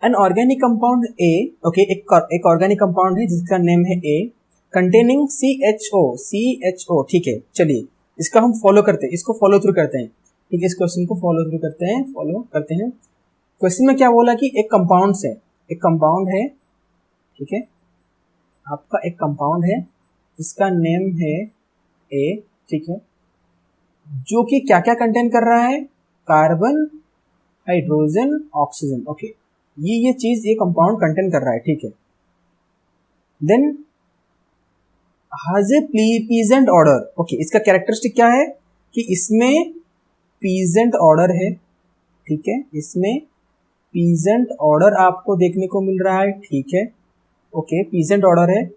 An organic compound A, okay, एक ऑर्गेनिक कंपाउंड है जिसका नेम है ए, कंटेनिंग CHO। ठीक है, चलिए इसका हम फॉलो करते हैं, इसको फॉलो थ्रू करते हैं। ठीक है, इस क्वेश्चन को फॉलो थ्रू करते हैं, फॉलो करते हैं। क्वेश्चन में क्या बोला कि एक कंपाउंड है, एक कंपाउंड है, ठीक है, आपका एक कंपाउंड है जिसका नेम है ए, ठीक है, जो कि क्या क्या कंटेन कर रहा है, कार्बन, हाइड्रोजन, ऑक्सीजन। ओके, ये चीज ये कंपाउंड कंटेन कर रहा है। ठीक है, then has a pungent odour. Okay, इसका कैरेक्टरिस्टिक क्या है कि इसमें पीजेंट ऑर्डर है। ठीक है, इसमें पीजेंट ऑर्डर आपको देखने को मिल रहा है। ठीक है, ओके, पीजेंट ऑर्डर है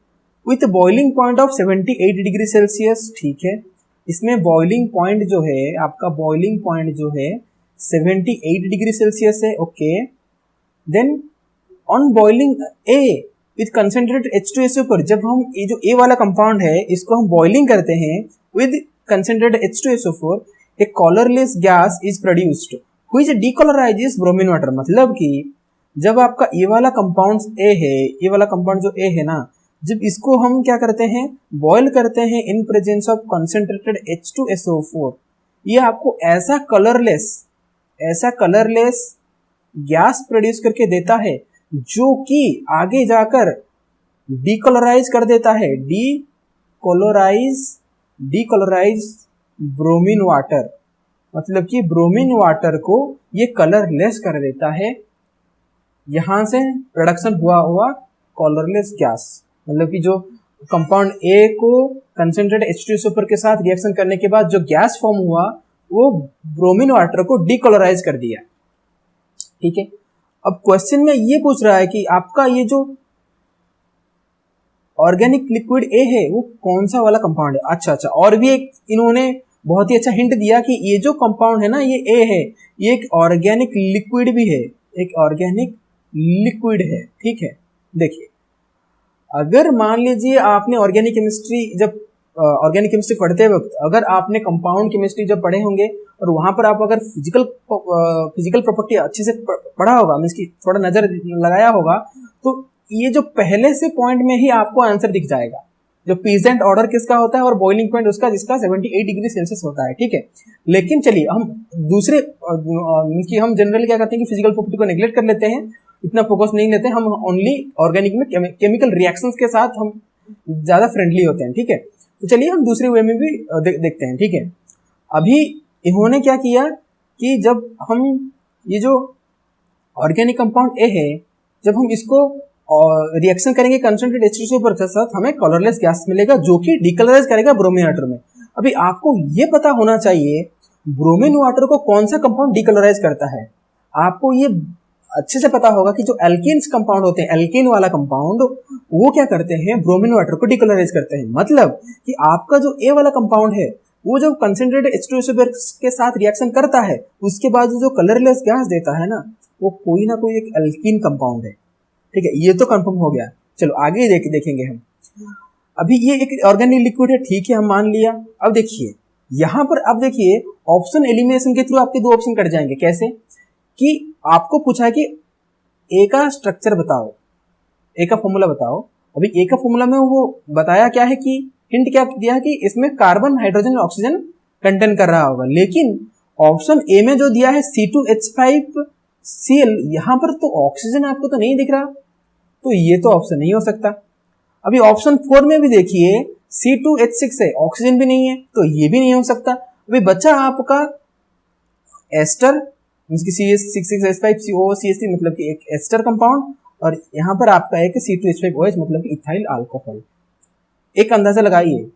with boiling point of 78 degree Celsius. ठीक है, इसमें बॉइलिंग पॉइंट जो है आपका, बॉइलिंग पॉइंट जो है 78 डिग्री सेल्सियस है। Okay, then on boiling a with concentrated H2SO पर, जब हम ये जो ए वाला कंपाउंड है इसको हम बॉइलिंग करते हैं with concentrated H2SO4, a colourless gas is produced which decolourises bromine water. मतलब कि जब आपका ये वाला कंपाउंड ए है, ये वाला कंपाउंड जो ए है ना, जब इसको हम क्या करते हैं, बॉयल करते हैं in presence of concentrated H2SO4, ये आपको ऐसा कलरलेस गैस प्रोड्यूस करके देता है जो कि आगे जाकर डीकलराइज कर देता है, डीकलराइज ब्रोमीन वाटर। मतलब कि ब्रोमीन वाटर को ये कलरलेस कर देता है। यहां से प्रोडक्शन हुआ कलरलेस गैस, मतलब कि जो कंपाउंड ए को कंसेंट्रेटेड H2SO4 के साथ रिएक्शन करने के बाद जो गैस फॉर्म हुआ वो ब्रोमीन वाटर को डीकलराइज कर दिया। ठीक है, अब क्वेश्चन में ये पूछ रहा है कि आपका ये जो ऑर्गेनिक लिक्विड ए है वो कौन सा वाला कंपाउंड है। अच्छा, और भी एक इन्होंने बहुत ही अच्छा हिंट दिया कि ये जो कंपाउंड है ना, ये ए है, ये एक ऑर्गेनिक लिक्विड भी है, एक ऑर्गेनिक लिक्विड है। ठीक है, देखिए अगर मान लीजिए आपने ऑर्गेनिक केमिस्ट्री पढ़ते वक्त अगर आपने कंपाउंड केमिस्ट्री जब पढ़े होंगे और वहां पर आप अगर फिजिकल प्रॉपर्टी अच्छे से पढ़ा होगा, मींस की थोड़ा नजर लगाया होगा, तो ये जो पहले से पॉइंट में ही आपको आंसर दिख जाएगा, जो पीजेंट ऑर्डर किसका होता है और बॉइलिंग पॉइंट उसका जिसका 78 डिग्री सेल्सियस होता है। ठीक है, लेकिन चलिए हम दूसरे कि हम जनरली क्या करते हैं कि फिजिकल प्रॉपर्टी को नेग्लेक्ट कर लेते हैं, इतना फोकस नहीं लेते, हम ओनली ऑर्गेनिक में केमिकल रिएक्शंस के साथ हम ज्यादा फ्रेंडली होते हैं। ठीक है, तो चलिए हम दूसरे वे में भी देखते हैं। ठीक है, अभी इन्होंने क्या किया कि जब हम ये जो ऑर्गेनिक कंपाउंड ए है, जब हम इसको रिएक्शन करेंगे कंसंट्रेटेड H2SO4 के साथ, हमें कलरलेस गैस मिलेगा जो कि डीकलराइज करेगा ब्रोमीन वाटर में। अभी आपको ये पता होना चाहिए ब्रोमीन वाटर को कौन सा कंपाउंड डीकलराइज करता है। आपको ये अच्छे से पता होगा कि जो एल्कीन्स कंपाउंड होते हैं, एल्कीन वाला कंपाउंड, वो क्या करते हैं, ब्रोमीन वाटर को डीकलराइज करते हैं। मतलब कि आपका जो ए वाला कंपाउंड है वो जब कंसंट्रेटेड H2SO4 के साथ रिएक्शन करता है उसके बाद जो कलरलेस गैस देता है ना, वो कोई ना कोई एक एल्कीन कंपाउंड है। ठीक है, ये तो कंफर्म हो गया। चलो आगे देखेंगे हम। अभी ये एक ऑर्गेनिक लिक्विड है, ठीक है, हम मान लिया। अब देखिए यहां पर, अब देखिए ऑप्शन एलिमिनेशन के थ्रू आपके दो ऑप्शन कट जाएंगे। कैसे कि आपको पूछा है कि ए का स्ट्रक्चर बताओ, ए का फॉर्मूला बताओ। अभी ए का फॉर्मूला में वो बताया क्या है कि हिंट क्या दिया है कि इसमें कार्बन, हाइड्रोजन, ऑक्सीजन कंटेन कर रहा होगा, लेकिन ऑप्शन ए में जो दिया है C2H5Cl, यहां पर तो ऑक्सीजन आपको तो नहीं दिख रहा, तो ये तो ऑप्शन नहीं हो सकता। अभी ऑप्शन 4 में भी देखिए C2H6 है, ऑक्सीजन भी नहीं है, तो ये भी नहीं हो सकता। अभी बच्चा आपका एस्टर, CH66H5COCH3, मतलब कि एक एस्टर कंपाउंड, और यहाँ पर आपका एक C2H5OH मतलब कि इथाइल अल्कोहल। एक अंदाजा लगाइए,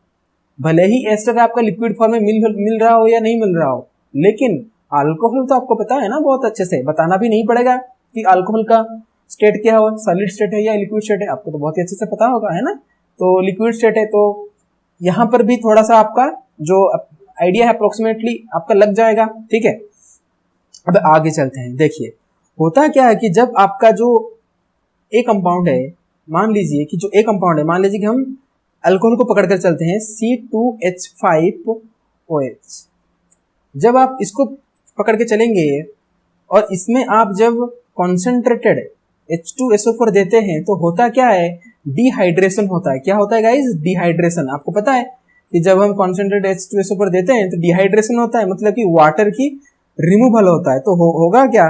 भले ही एस्टर आपका लिक्विड फॉर्म में मिल रहा हो या नहीं मिल रहा हो, लेकिन अल्कोहल तो आपको पता है ना, बहुत अच्छे से बताना भी नहीं पड़ेगा कि अल्कोहल का स्टेट क्या हो, सॉलिड स्टेट है या लिक्विड स्टेट है, आपको तो बहुत ही अच्छे से पता होगा, है ना। तो लिक्विड स्टेट है, तो यहाँ पर भी थोड़ा सा आपका जो आइडिया है अप्रोक्सीमेटली आपका लग जाएगा, ठीक है। अब आगे चलते हैं। देखिए होता क्या है कि जब आपका जो ए कंपाउंड है, मान लीजिए कि जो ए कंपाउंड है, मान लीजिए कि हम अल्कोहल को पकड़ कर चलते हैं C2H5OH। जब आप इसको पकड़ के चलेंगे और इसमें आप जब कॉन्सेंट्रेटेड H2SO4 देते हैं तो होता क्या है, डिहाइड्रेशन होता है। क्या होता है गाइस, डिहाइड्रेशन। आपको पता है कि जब हम कॉन्सेंट्रेटेड H2SO4 देते हैं तो डिहाइड्रेशन होता है, मतलब कि वाटर की रिमूवल होता है। तो होगा क्या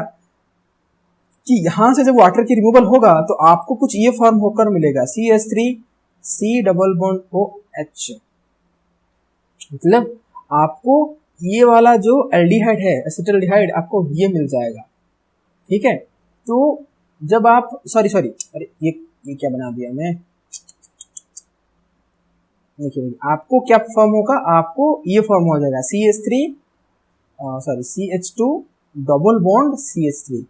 कि यहां से जब वाटर की रिमूवल होगा तो आपको कुछ ये फॉर्म होकर मिलेगा CH3C⋯OH। मतलब आपको ये वाला जो एल्डिहाइड है, एसिटाल्डिहाइड, आपको ये मिल जाएगा, ठीक है। तो जब आप सॉरी अरे ये क्या बना दिया मैं, देखिए आपको क्या फॉर्म होगा, आपको ये फॉर्म हो जाएगा CH2CH3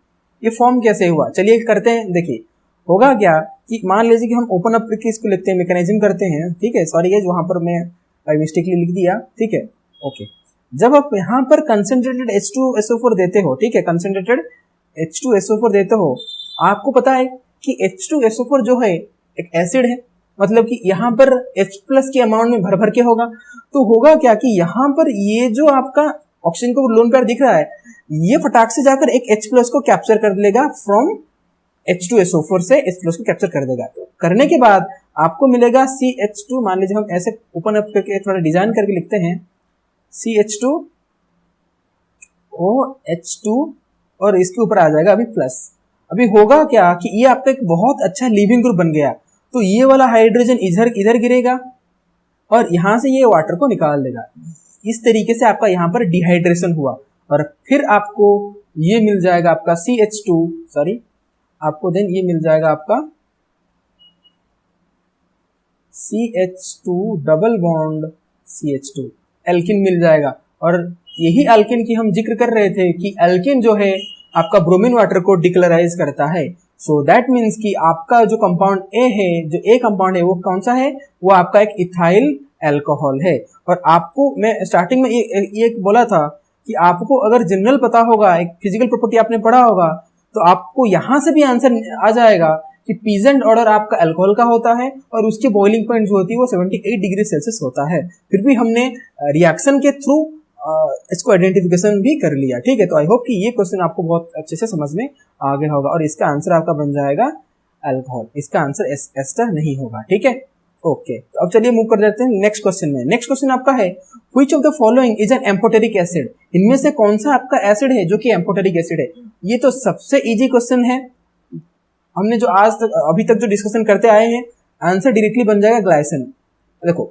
ये फॉर्म कैसे हुआ, चलिए करते हैं। देखिए होगा क्या कि मान लीजिए कि हम ओपन अप करके इसको लिखते हैं, मैकेनिज्म करते हैं, ठीक है। सॉरी गाइस, वहां पर मैं बाय मिस्टेकली लिख दिया, ठीक है, ओके। जब आप यहाँ पर कंसंट्रेटेड H2SO4 देते हो, ठीक है, कंसंट्रेटेड H2SO4 देते हो, आपको पता है कि H2SO4 जो है एक एसिड है, मतलब कि यहाँ पर H+ के अमाउंट में भर भर के होगा। तो होगा क्या कि यहाँ पर ये जो आपका ऑक्सीजन को लोन पेयर दिख रहा है, ये फटाक से जाकर एक H+ को कैप्चर कर लेगा फ्रॉम H2SO4 से H+ को कैप्चर कर देगा। तो करने के बाद आपको मिलेगा CH2, मान लीजिए हम ऐसे ओपन अप करके थोड़ा डिजाइन करके लिखते हैं CH2OH2 और इसके ऊपर आ जाएगा अभी प्लस। अभी होगा क्या कि ये आपका एक बहुत अच्छा लीविंग ग्रुप बन गया। तो ये वाला हाइड्रोजन इधर गिरेगा और यहां से ये वाटर को निकाल देगा। इस तरीके से आपका यहाँ पर डिहाइड्रेशन हुआ और फिर आपको ये मिल जाएगा आपका आपको देन ये मिल जाएगा आपका CH2 एल्किन मिल जाएगा। और यही एल्किन की हम जिक्र कर रहे थे कि एल्किन जो है आपका ब्रोमीन वाटर को डिक्लोराइज करता है। सो दैट मीन्स कि आपका जो कंपाउंड ए है, जो ए कंपाउंड है, वो कौन सा है, वो आपका एक इथाइल अल्कोहल है। और आपको मैं स्टार्टिंग में ये बोला था कि आपको अगर जनरल पता होगा, एक फिजिकल प्रॉपर्टी आपने पढ़ा होगा, तो आपको यहां से भी आंसर आ जाएगा कि पीजेंट ऑर्डर आपका अल्कोहल का होता है और उसकी बॉइलिंग पॉइंट जो होती है वो 78 डिग्री सेल्सियस होता है। फिर भी हमने रिएक्शन के थ्रू इसको आइडेंटिफिकेशन भी कर लिया, ठीक है। तो आई होप कि ये क्वेश्चन आपको बहुत अच्छे से समझ में आ गया होगा और इसका आंसर आपका बन जाएगा अल्कोहल, इसका आंसर एस्टर नहीं होगा, ठीक है, ओके। तो अब चलिए मूव कर देते हैं नेक्स्ट क्वेश्चन में। नेक्स्ट क्वेश्चन आपका है which of the following is an amphoteric acid. इनमें से कौन सा आपका एसिड है जो कि एम्फोटेरिक एसिड है। ये तो सबसे इजी क्वेश्चन है, हमने जो आज तक अभी तक जो डिस्कशन करते आए हैं, आंसर डायरेक्टली बन जाएगा ग्लाइसिन। देखो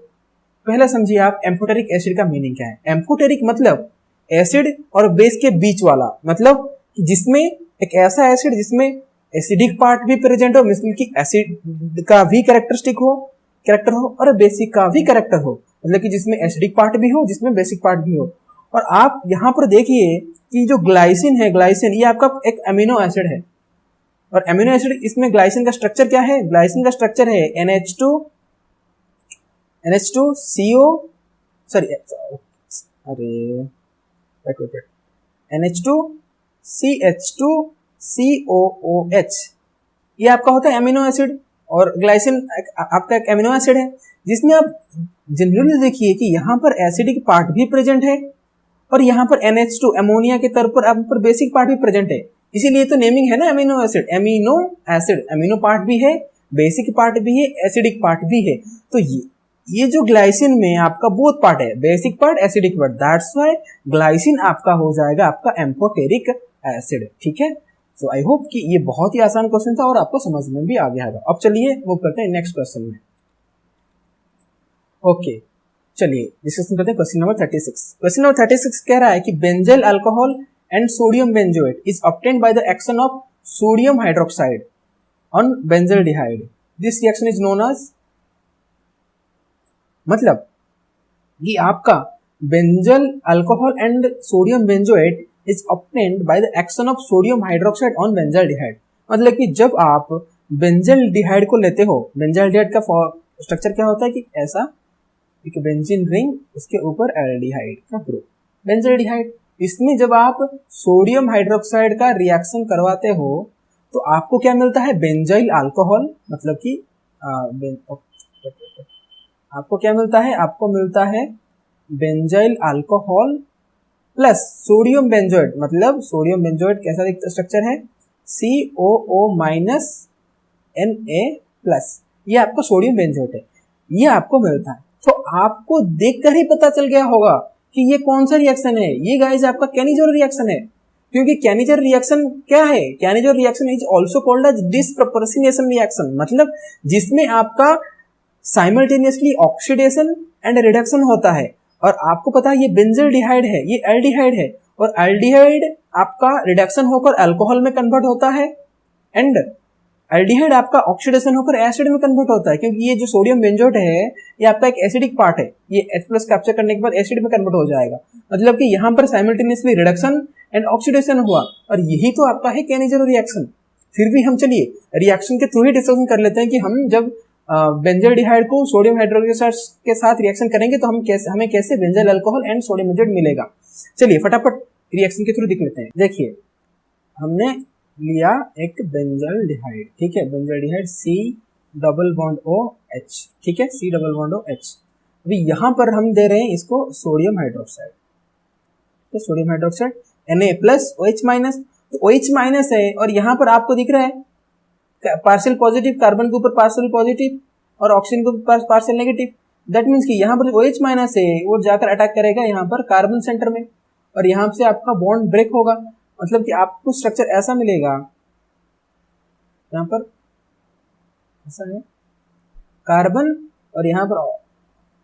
पहले समझिए आप एम्फोटेरिक एसिड का मीनिंग क्या है। एम्फोटेरिक मतलब एसिड और बेस के बीच वाला, मतलब कि जिसमें एक ऐसा एसिड जिसमें एसिडिक पार्ट भी प्रेजेंट हो, मतलब कि एसिड का भी कैरेक्टर हो और बेसिक का भी कैरेक्टर हो, मतलब कि जिसमें एसिडिक पार्ट भी हो, जिसमें बेसिक पार्ट भी हो। और आप यहाँ पर देखिए कि जो ग्लाइसिन है, ग्लाइसिन ये आपका एक अमीनो एसिड है और अमीनो एसिड, इसमें ग्लाइसिन का स्ट्रक्चर क्या है, ग्लाइसिन का स्ट्रक्चर है NH2CO NH2CH2COOH, ये आपका होता है अमीनो एसिड। और ग्लाइसिन आपका एक अमीनो एसिड है जिसमें आप जनरली देखिए कि यहाँ पर एसिडिक पार्ट भी प्रेजेंट है और यहाँ पर NH2 अमोनिया के तौर पर आप पर बेसिक पार्ट भी प्रेजेंट है। इसीलिए तो नेमिंग है ना अमीनो एसिड, अमीनो पार्ट भी है, बेसिक पार्ट भी है, एसिडिक पार्ट भी है। तो ये जो ग्लाइसिन में आपका बोथ पार्ट है, basic part, acidic part, that's why glycine आपका हो जाएगा आपका एम्फोटेरिक एसिड, ठीक है। सो आई होप कि ये बहुत ही आसान क्वेश्चन था और आपको समझ में भी आ गया होगा। अब चलिए मूव करते हैं नेक्स्ट क्वेश्चन में। ओके चलिए डिस्कशन करते हैं क्वेश्चन नंबर 36। क्वेश्चन नंबर 36 कह रहा है कि benzyl alcohol and sodium benzoate is obtained by the action of sodium hydroxide. on benzaldehyde. This reaction is known as, मतलब कि आपका benzyl alcohol and sodium benzoate is obtained by the action of sodium hydroxide on benzaldehyde. मतलब कि जब आप benzaldehyde को लेते हो, बेंजल्डिहाइड का स्ट्रक्चर क्या होता है कि ऐसा एक बेंजीन रिंग, उसके ऊपर एल्डिहाइड का ग्रुप बेंजल्डिहाइड। इसमें जब आप सोडियम हाइड्रोक्साइड का रिएक्शन करवाते हो तो आपको क्या मिलता है, बेंजाइल अल्कोहल, मतलब कि आपको क्या मिलता है, आपको मिलता है benzyl alcohol plus sodium benzoate. मतलब सोडियम बेंजोएट कैसा स्ट्रक्चर है, COO माइनस Na प्लस, ये आपको सोडियम बेंजोएट है, ये आपको मिलता है। तो आपको देखकर ही पता चल गया होगा कि ये कौन सा रिएक्शन है। ये गाइस आपका कैनिजोर रिएक्शन है, क्योंकि कैनिजोर रिएक्शन क्या है, Cannizzaro reaction is also called as disproportionation reaction, मतलब जिसमें आपका साइमल्टेनियसली ऑक्सीडेशन एंड रिडक्शन होता है। और आपको पता है ये बेंजल्डिहाइड है, ये एल्डिहाइड है, और एल्डिहाइड आपका रिडक्शन होकर अल्कोहल में कन्वर्ट होता है एंड एल्डिहाइड आपका ऑक्सीडेशन होकर एसिड में कन्वर्ट होता है, क्योंकि ये जो सोडियम बेंजोएट है ये आपका एक एसिडिक पार्ट है, ये H+ कैप्चर करने के बाद एसिड में कन्वर्ट हो जाएगा। मतलब कि यहाँ पर साइमल्टेनियसली रिडक्शन एंड ऑक्सीडेशन हुआ, और यही तो आपका है कैनिजोर रिएक्शन। फिर भी हम चलिए रिएक्शन के थ्रू ही डिस्कशन कर लेते हैं कि हम जब बेंजल्डिहाइड को सोडियम हाइड्रोक्साइड के साथ रिएक्शन करेंगे तो हमें कैसे benzyl alcohol and sodium benzoate मिलेगा। चलिए फटाफट रिएक्शन के थ्रू देख लेते हैं। देखिए हमने लिया एक बेंजल्डिहाइड, ठीक है, बेंजल्डिहाइड C+OH, ठीक है, C+OH। अभी यहाँ पर हम दे रहे हैं इसको सोडियम हाइड्रोक्साइड, तो सोडियम हाइड्रोक्साइड Na+OH-, तो OH- है, और यहाँ पर आपको दिख रहा है पार्शियल पॉजिटिव, कार्बन के ऊपर पार्शियल पॉजिटिव और ऑक्सीजन के ऊपर पार्शियल नेगेटिव। दैट मीन्स कि यहाँ पर OH- है वो जाकर अटैक करेगा यहाँ पर कार्बन सेंटर में, और यहाँ से आपका बॉन्ड ब्रेक होगा। मतलब कि आपको स्ट्रक्चर ऐसा मिलेगा, यहाँ पर ऐसा है कार्बन, और यहाँ पर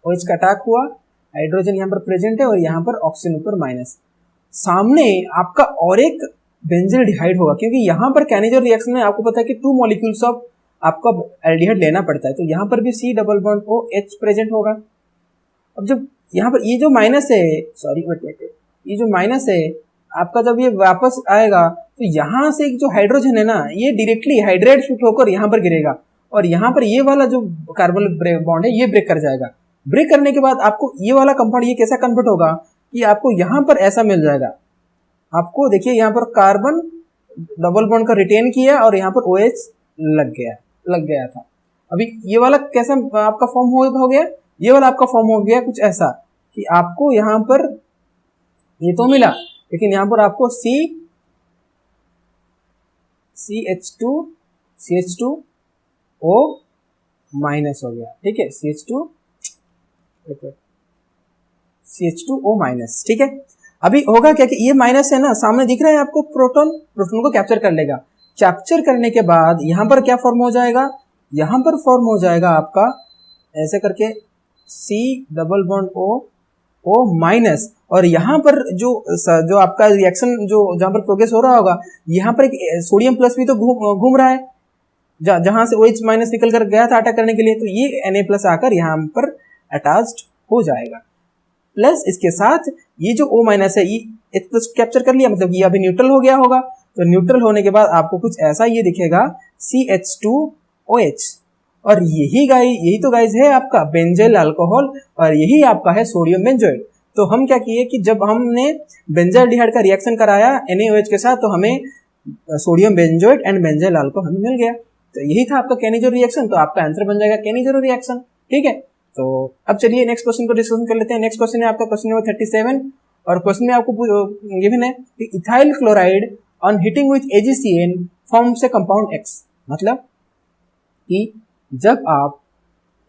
OH का अटैक हुआ, हाइड्रोजन यहाँ पर प्रेजेंट है, और यहाँ पर ऑक्सीजन ऊपर माइनस। सामने आपका और एक बेंजल्डिहाइड होगा, क्योंकि यहाँ पर कैनिजोर रिएक्शन में आपको पता है कि 2 मॉलिक्यूल्स ऑफ आपका एल्डिहाइड लेना पड़ता है, तो यहाँ पर भी C+OH प्रेजेंट होगा। अब जब यहाँ पर ये जो माइनस है, ये जो माइनस है आपका, जब ये वापस आएगा तो यहाँ से एक जो हाइड्रोजन है ना, ये डायरेक्टली हाइड्राइड शिफ्ट होकर यहाँ पर गिरेगा, और यहाँ पर ये वाला जो कार्बन बॉन्ड है ये ब्रेक कर जाएगा। ब्रेक करने के बाद आपको ये वाला कंपाउंड ये कैसा कन्वर्ट होगा कि आपको यहाँ पर ऐसा मिल जाएगा। आपको देखिए यहाँ पर कार्बन डबल बॉन्ड का रिटेन किया और यहाँ पर OH लग गया था। अभी ये वाला कैसा आपका फॉर्म हो गया, ये वाला आपका फॉर्म हो गया कुछ ऐसा कि आपको यहाँ पर ये तो मिला, लेकिन यहाँ पर आपको CH2O- हो गया, ठीक है, CH2O-, ठीक है। अभी होगा क्या कि ये माइनस है ना, सामने दिख रहा है आपको प्रोटॉन को कैप्चर कर लेगा। कैप्चर करने के बाद यहाँ पर क्या फॉर्म हो जाएगा, यहाँ पर फॉर्म हो जाएगा आपका ऐसे करके C+OO-, और यहाँ पर जो आपका रिएक्शन जो जहाँ पर प्रोग्रेस हो रहा होगा, यहाँ पर एक सोडियम प्लस भी तो घूम रहा है, जहां से OH- निकल कर गया था अटैक करने के लिए, तो ये Na+ आकर यहाँ पर अटैच्ड हो जाएगा। प्लस इसके साथ ये जो O- है ये H+ कैप्चर कर लिया, मतलब ये अभी न्यूट्रल हो गया होगा। तो न्यूट्रल होने के बाद आपको कुछ ऐसा ये दिखेगा CH2OH, और यही तो गाइज है आपका बेंजल अल्कोहल, और यही आपका है सोडियम बेंजोएट। तो हम क्या किए कि जब हमने बेंजल्डिहाइड का रिएक्शन कराया NaOH के साथ, तो हमें sodium benzoate and benzyl alcohol हमें मिल गया। तो यही था आपका कैनिजोर रिएक्शन, तो आपका आंसर बन जाएगा कैनिजोर रिएक्शन, ठीक है। तो अब चलिए नेक्स्ट क्वेश्चन को डिस्कशन कर लेते हैं। नेक्स्ट क्वेश्चन है आपका क्वेश्चन नंबर 37, और क्वेश्चन में आपको गिवन है कि ethyl chloride on heating with AgCN forms a compound X। मतलब कि जब आप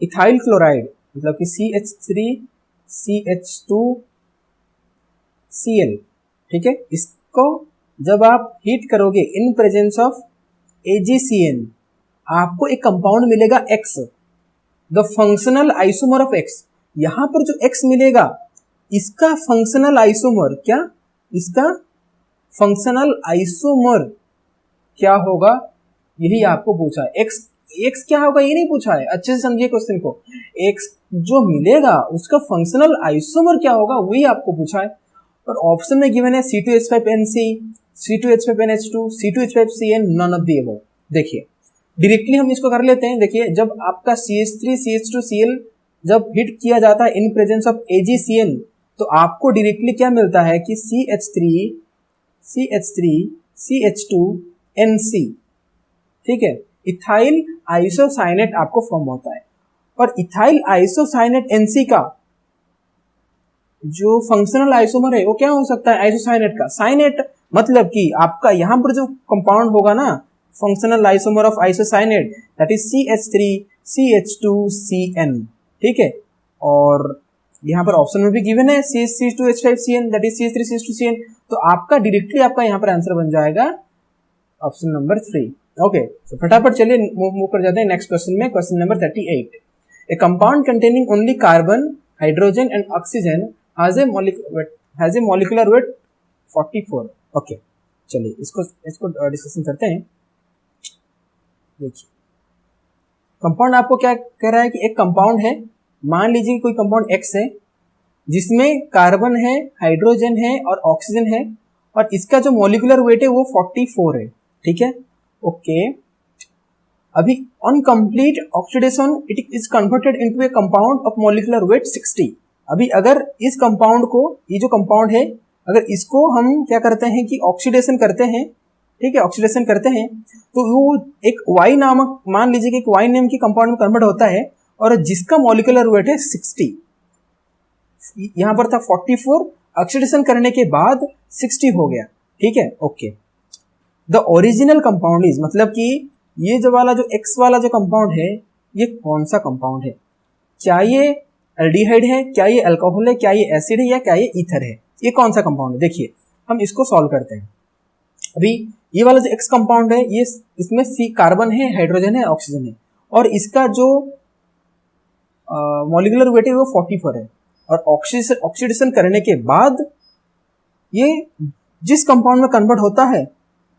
इथाइल क्लोराइड मतलब कि CH3CH2Cl, ठीक है, इसको जब आप हीट करोगे इन प्रेजेंस ऑफ AgCN, आपको एक कंपाउंड मिलेगा X, the functional isomer of X। यहां पर जो X मिलेगा इसका फंक्शनल आइसोमर क्या होगा, यही आपको पूछा है। एक्स एक्स क्या होगा ये नहीं पूछा है, अच्छे से समझिए क्वेश्चन को। एक्स जो मिलेगा उसका फंक्शनल आइसोमर क्या होगा वही आपको पूछा है। और ऑप्शन में गिवन है C2H5NC, C2H5NH2, C2H5CN, none of the above. देखिए डायरेक्टली हम इसको कर लेते हैं। देखिए जब आपका CH3 CH2Cl जब हिट किया जाता है इन प्रेजेंस ऑफ AgCl तो आपको डायरेक्टली क्या मिलता है कि CH3 CH2NC, ठीक है, इथाइल आइसोसाइनेट आपको फॉर्म होता है। और इथाइल आइसोसाइनेट NC का जो फंक्शनल आइसोमर है वो क्या हो सकता है, आइसोसाइनेट का साइनेट, मतलब कि आपका यहां पर जो कंपाउंड होगा ना functional isomer of isocyanate that is CH3 CH2CN, ठीक है। और यहाँ पर ऑप्शन में भी गिवन है CH2H5CN that is CH3 CH2CN, तो आपका डायरेक्टली आपका यहाँ पर आंसर बन जाएगा ऑप्शन नंबर 3। ओके, तो फटाफट चलिए मूव कर जाते हैं नेक्स्ट क्वेश्चन में। Question number 38, A compound containing only carbon hydrogen and oxygen has a molecular weight 44। Okay, चलिए इसको डिस्कशन करते हैं। देखिए कंपाउंड आपको क्या कह रहा है कि एक कंपाउंड है, मान लीजिए कोई कंपाउंड X है जिसमें कार्बन है, हाइड्रोजन है और ऑक्सीजन है, और इसका जो मॉलिक्यूलर वेट है वो 44 है, ठीक है। ओके, अभी on complete oxidation it is converted into A compound of molecular weight 60। अभी अगर इस कंपाउंड को, ये जो कंपाउंड है, अगर इसको हम क्या करते हैं कि ऑक्सीडेशन करते हैं, ठीक है, ऑक्सीडेशन करते हैं तो वो एक Y नामक, मान लीजिए कि एक Y नेम की कंपाउंड में कन्वर्ट होता है और जिसका मॉलिक्यूलर वेट है 60, यहां पर था 44, ऑक्सीडेशन करने के बाद 60 हो गया, ठीक है। Okay, the original compound is, मतलब कि ये जो वाला जो X वाला जो कंपाउंड है ये कौन सा कंपाउंड है, क्या ये एल्डिहाइड है, क्या ये अल्कोहल है, क्या ये एसिड है, या क्या ये ईथर है, ये कौन सा कंपाउंड है। देखिए हम इसको सॉल्व करते हैं। अभी ये वाला जो X कंपाउंड है ये, इसमें C कार्बन है, हाइड्रोजन है, ऑक्सीजन है, और इसका जो मॉलिक्यूलर वेट है वो 44 है, और ऑक्सीडेशन करने के बाद ये जिस कंपाउंड में कन्वर्ट होता है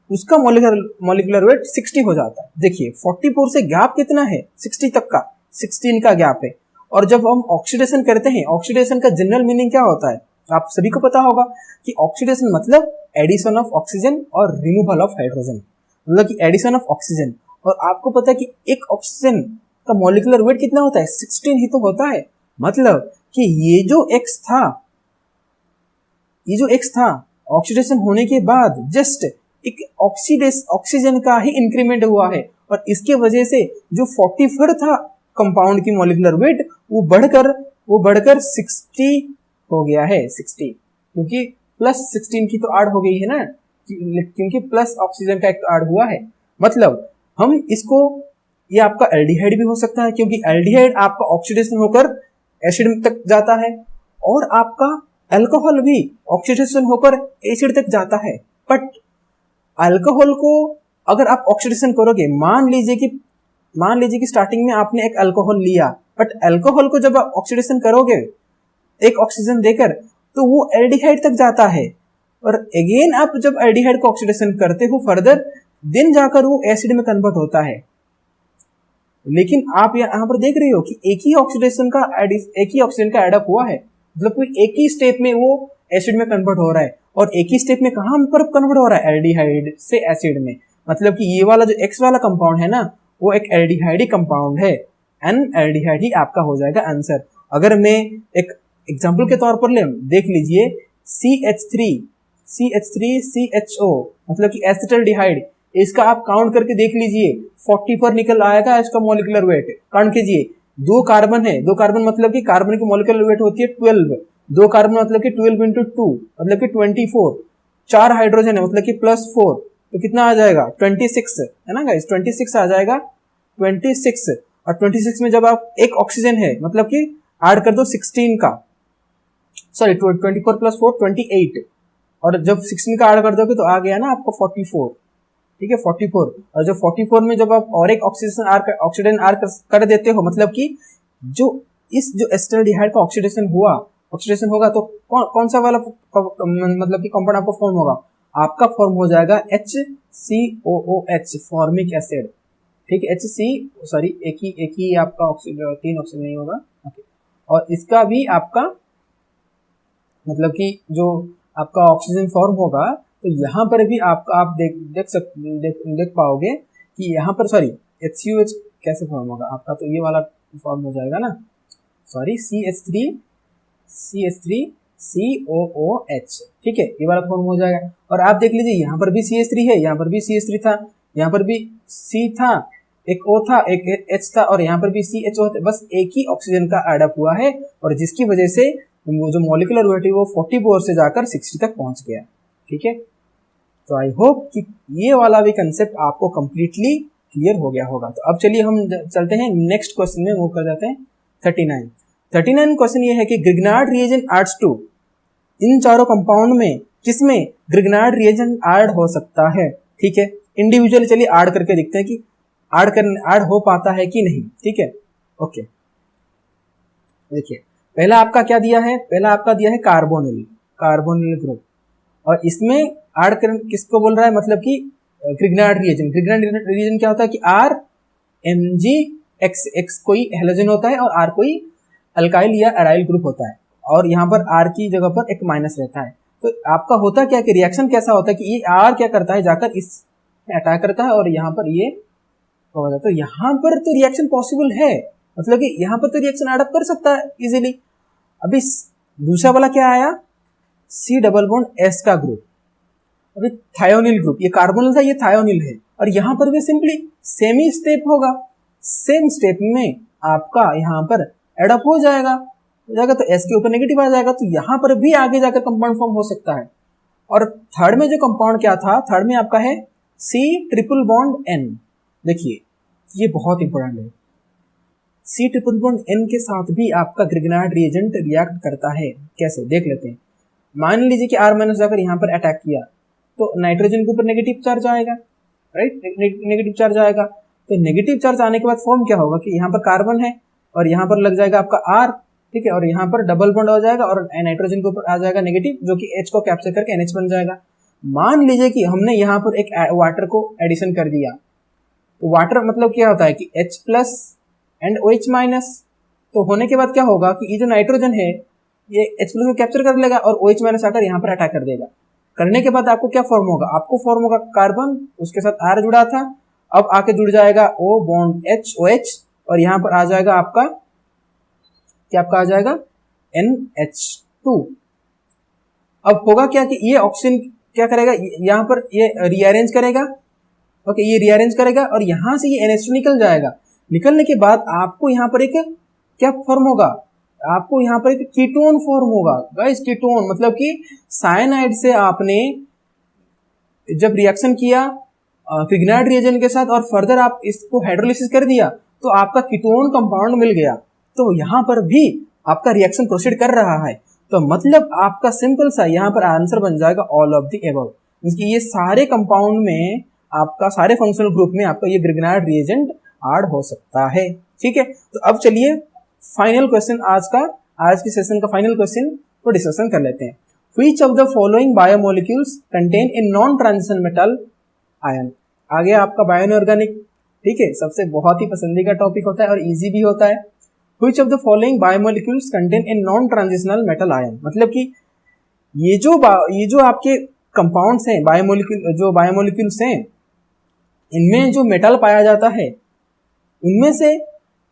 उसका मॉलिक्यूलर वेट 60 हो जाता है। देखिए 44 से गैप कितना है, 60 तक का 16 का गैप है। और जब हम ऑक्सीडेशन करते हैं, ऑक्सीडेशन का जनरल मीनिंग क्या होता है, आप सभी को पता होगा कि ऑक्सीडेशन मतलब एडिशन ऑफ ऑक्सीजन और रिमूवल ऑफ हाइड्रोजन, मतलब कि एडिशन ऑफ ऑक्सीजन। और आपको पता है कि एक ऑक्सीजन का मॉलिक्यूलर वेट कितना होता है, 16 ही तो होता है। मतलब कि ये जो X था ऑक्सीडेशन होने के बाद जस्ट एक ऑक्सीजन का ही इंक्रीमेंट हुआ है, और इसके वजह से जो 44 था कंपाउंड की मॉलिक्यूलर वेट वो बढ़कर 60 हो गया है, 60, क्योंकि प्लस 16 की तो ऐड हो गई है ना, क्योंकि प्लस ऑक्सीजन का एक तो ऐड हुआ है। मतलब हम इसको, ये आपका एल्डिहाइड भी हो सकता है, क्योंकि एल्डिहाइड आपका ऑक्सीडेशन होकर एसिड तक जाता है, और आपका अल्कोहल भी ऑक्सीडेशन होकर एसिड तक जाता है। बट अल्कोहल को अगर आप ऑक्सीडेशन करोगे, मान लीजिए कि स्टार्टिंग में आपने एक अल्कोहल लिया, बट अल्कोहल को जब आप ऑक्सीडेशन करोगे एक ऑक्सीजन देकर तो वो एल्डिहाइड तक जाता है, और अगेन आप जब एल्डिहाइड को ऑक्सीडेशन करते हो फर्दर, देन जाकर वो एसिड में कन्वर्ट होता है। लेकिन आप यहाँ पर देख रहे हो कि एक ही ऑक्सीजन का एडअप हुआ है, मतलब कोई एक ही स्टेप में वो एसिड में कन्वर्ट हो रहा है, और एक ही स्टेप में कहाँ पर कन्वर्ट हो रहा है, एल्डिहाइड से एसिड में। मतलब कि ये वाला जो X वाला कंपाउंड है ना वो एक एल्डिहाइड कंपाउंड है, एन एल्डिहाइड ही आपका हो जाएगा आंसर। अगर मैं एक एग्जांपल के तौर पर ले, देख लीजिए CH3CHO, मतलब कि एसिटल्डिहाइड, इसका आप काउंट करके देख लीजिए 40 पर निकल आएगा इसका मॉलिक्यूलर वेट। काउंट कीजिए, 2 कार्बन है, 2 कार्बन मतलब कि कार्बन की मॉलिक्यूलर वेट होती है 12, 2 कार्बन मतलब कि 12 इंटू 2 मतलब कि 24, 4 हाइड्रोजन है मतलब कि +4, तो कितना आ जाएगा 26 है ना गाइस, 26 आ जाएगा 26। और 26 में जब आप एक ऑक्सीजन है मतलब कि ऐड कर दो 16 का, सॉरी 24 + 4 28, और जब 16 का ऐड कर दोगे तो आ गया ना आपको 44, ठीक है 44। और जब 44 में जब आप और एक ऑक्सीडेंट ऐड कर देते हो, मतलब कि जो एसिटल्डिहाइड का ऑक्सीडेशन होगा तो कौन सा वाला मतलब कि कंपाउंड आपको फॉर्म होगा, आपका फॉर्म हो जाएगा HCOOH, फॉर्मिक एसिड। ठीक है, एक ही आपका ऑक्सीजन, 3 ऑक्सीजन नहीं होगा। ओके, और इसका भी आपका मतलब कि जो आपका ऑक्सीजन फॉर्म होगा, तो यहाँ पर भी आपका आप देख पाओगे कि यहाँ पर HCOH कैसे फॉर्म होगा आपका, तो ये वाला फॉर्म हो जाएगा ना, CH3COOH। ठीक है, ये वाला फॉर्म हो जाएगा। और आप देख लीजिए यहाँ पर भी CH3 है, यहाँ पर भी CH3 था, यहाँ पर भी C था, एक O था, एक H था, और यहाँ पर भी CHO था। बस एक ही ऑक्सीजन का एडअप हुआ है, और जिसकी वजह से वो जो मॉलिक्यूलर वेट है वो 44 से जाकर 60 तक पहुंच गया। ठीक है, तो आई होप कि ये वाला भी कंसेप्ट आपको कंप्लीटली क्लियर हो गया होगा। तो अब चलिए हम चलते हैं नेक्स्ट क्वेश्चन में, मूव कर जाते हैं 39 क्वेश्चन ये है कि ग्रिग्नार्ड रिएजेंट एड्स टू, इन चारों कंपाउंड में किसमें ग्रिग्नार्ड रिएजेंट ऐड हो सकता है। ठीक है, इंडिविजुअली चलिए ऐड करके देखते हैं कि ऐड हो पाता है कि नहीं। ठीक है, ओके, देखिए पहला आपका क्या दिया है, पहला आपका दिया है कार्बोनिल ग्रुप, और इसमें ऐड कर किसको बोल रहा है, मतलब कि ग्रिग्नार्ड रिएजेंट क्या होता है कि RMgX कोई हैलोजन होता है और R कोई अल्काइल या एराइल ग्रुप होता है, और यहाँ पर R की जगह पर एक माइनस रहता है। तो आपका होता क्या कि रिएक्शन कैसा होता है कि ये R क्या करता है, जाकर इस अटैक करता है, और यहाँ पर ये हो जाता है। तो यहाँ पर तो रिएक्शन पॉसिबल है, मतलब कि यहाँ पर तो रिएक्शन एडअप कर सकता है इजीली। अभी दूसरा वाला क्या आया, C डबल बॉन्ड S का ग्रुप, अभी थायोनिल ग्रुप, ये कार्बोनिल था, ये थायोनिल है, और यहाँ पर भी सिंपली सेम ही स्टेप होगा, सेम स्टेप में आपका यहाँ पर एडअप हो जाएगा, तो S के ऊपर नेगेटिव आ जाएगा, तो यहाँ पर भी आगे जाकर कंपाउंड फॉर्म हो सकता है। और थर्ड में जो कंपाउंड क्या था, थर्ड में आपका है C ट्रिपल बॉन्ड N। देखिए ये बहुत इंपॉर्टेंट है, C ट्रिपल बॉन्ड N के साथ भी आपका ग्रिग्नार्ड रिएजेंट रिएक्ट करता है। कैसे, देख लेते हैं। मान लीजिए कि R माइनस जाकर यहाँ पर अटैक किया, तो नाइट्रोजन के ऊपर नेगेटिव चार्ज आएगा, राइट, नेगेटिव चार्ज आएगा। तो नेगेटिव चार्ज आने के बाद फॉर्म क्या होगा कि यहाँ पर कार्बन है, और यहाँ पर लग जाएगा आपका R, ठीक है, और यहाँ पर डबल बॉन्ड हो जाएगा, और नाइट्रोजन के ऊपर आ जाएगा नेगेटिव, जो कि H को कैप्चर करके NH बन जाएगा। मान लीजिए कि हमने यहाँ पर एक वाटर को एडिशन कर दिया, तो वाटर मतलब क्या होता है कि H plus and OH minus, तो होने के बाद क्या होगा कि ये जो नाइट्रोजन है ये H प्लस को कैप्चर कर लेगा, और OH माइनस आकर यहाँ पर अटैक कर देगा। करने के बाद आपको क्या फॉर्म होगा, आपको फॉर्म होगा कार्बन, उसके साथ R जुड़ा था, अब आके जुड़ जाएगा O बॉन्ड H OH, और यहाँ पर आ जाएगा आपका क्या, आपका आ जाएगा NH2। अब होगा क्या कि ये ऑक्सीजन क्या करेगा, यहाँ पर ये रीअरेंज करेगा, ओके, ये रीअरेंज करेगा, और यहाँ से ये NH2 निकल जाएगा। निकलने के बाद आपको यहाँ पर एक क्या फॉर्म होगा, आपको यहाँ पर एक कीटोन फॉर्म होगा। गाइस कीटोन मतलब कि साइनाइड से आपने जब रिएक्शन किया ग्रिग्नार्ड रिएजेंट के साथ, और फर्दर आप इसको हाइड्रोलिसिस कर दिया, तो आपका कीटोन कंपाउंड मिल गया। तो यहाँ पर भी आपका रिएक्शन प्रोसीड कर रहा है, तो मतलब आपका सिंपल सा यहाँ पर आंसर बन जाएगा ऑल ऑफ द एबव। ये सारे कंपाउंड में आपका, सारे फंक्शनल ग्रुप में आपका ये ग्रिग्नार्ड रिएजेंट ऐड हो सकता है। ठीक है, तो अब चलिए फाइनल क्वेश्चन, आज की सेशन का फाइनल क्वेश्चन को डिस्कशन कर लेते हैं। Which of the following biomolecules contain a non-transition metal ion? आ गया आपका बायो इनऑर्गेनिक। ठीक है, सबसे बहुत ही पसंदीदा टॉपिक होता है और इजी भी होता है। Which of the following biomolecules contain a non-transitional metal ion? मतलब कि ये जो आपके कंपाउंड्स हैं, बायोमोलिक्यूल्स हैं, इनमें जो मेटल पाया जाता है, उनमें से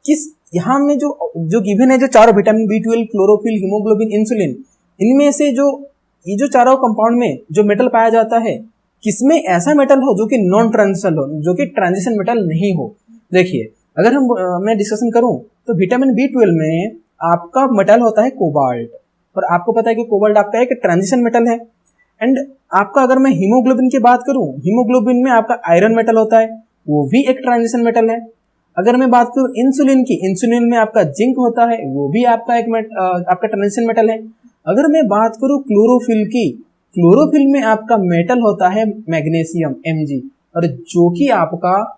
किस, यहाँ में जो गिवन है, जो चारों vitamin B12, chlorophyll, haemoglobin, insulin, इनमें से ये जो चारों कंपाउंड में जो मेटल पाया जाता है, किसमें ऐसा मेटल हो जो कि नॉन ट्रांजिशनल हो, जो कि ट्रांजिशन मेटल नहीं हो। देखिए अगर मैं डिस्कशन करूं तो विटामिन B12 में आपका मेटल होता है कोबाल्ट, और आपको पता है कि कोबाल्ट आपका एक ट्रांजिशन मेटल है। एंड आपका अगर मैं हीमोग्लोबिन की बात करूं, हीमोग्लोबिन में आपका आयरन मेटल होता है, वो भी एक ट्रांजिशन मेटल है। अगर मैं बात करूं इंसुलिन की, इंसुलिन में आपका जिंक होता है, वो भी आपका आपका ट्रांजिशन मेटल है। अगर मैं बात करूं क्लोरोफिल की, क्लोरोफिल में आपका मेटल होता है मैग्नीशियम Mg, और जो कि आपका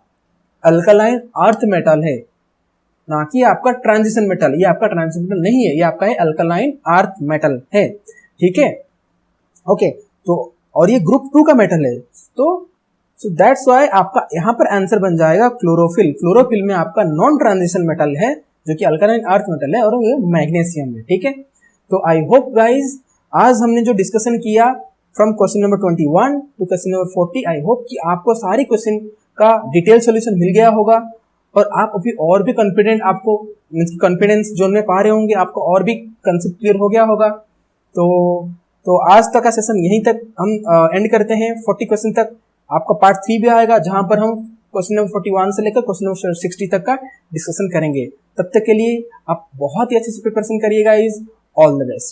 अल्कलाइन अर्थ मेटल है, ना कि आपका ट्रांजिशन मेटल। ये आपका ट्रांजिशन मेटल नहीं है, ये आपका है अल्कलाइन अर्थ मेटल है। ठीक है, ओके, तो और ये ग्रुप 2 का मेटल है। तो सो दैट्स वाई आपका यहाँ पर आंसर बन जाएगा क्लोरोफिल। क्लोरोफिल में आपका नॉन ट्रांजिशन मेटल है जो कि अल्कालाइन अर्थ मेटल है और ये मैग्नीशियम है। ठीक है, तो आई होप गाइज आज हमने जो डिस्कशन किया from question number 21 to question number 40, I hope कि आपको सारी क्वेश्चन का डिटेल सोल्यूशन मिल गया होगा और आप अभी और भी कॉन्फिडेंट, आपको कॉन्फिडेंस जोन में पा रहे होंगे, आपको और भी कंसेप्ट क्लियर हो गया होगा। तो आज तक का सेशन यहीं तक हम एंड करते हैं। 40 क्वेश्चन तक आपका पार्ट 3 भी आएगा जहां पर हम क्वेश्चन नंबर 41 से लेकर क्वेश्चन नंबर 60 तक का डिस्कशन करेंगे। तब तक के लिए आप बहुत ही अच्छे से प्रिपरेशन करिएगा। Is all the best.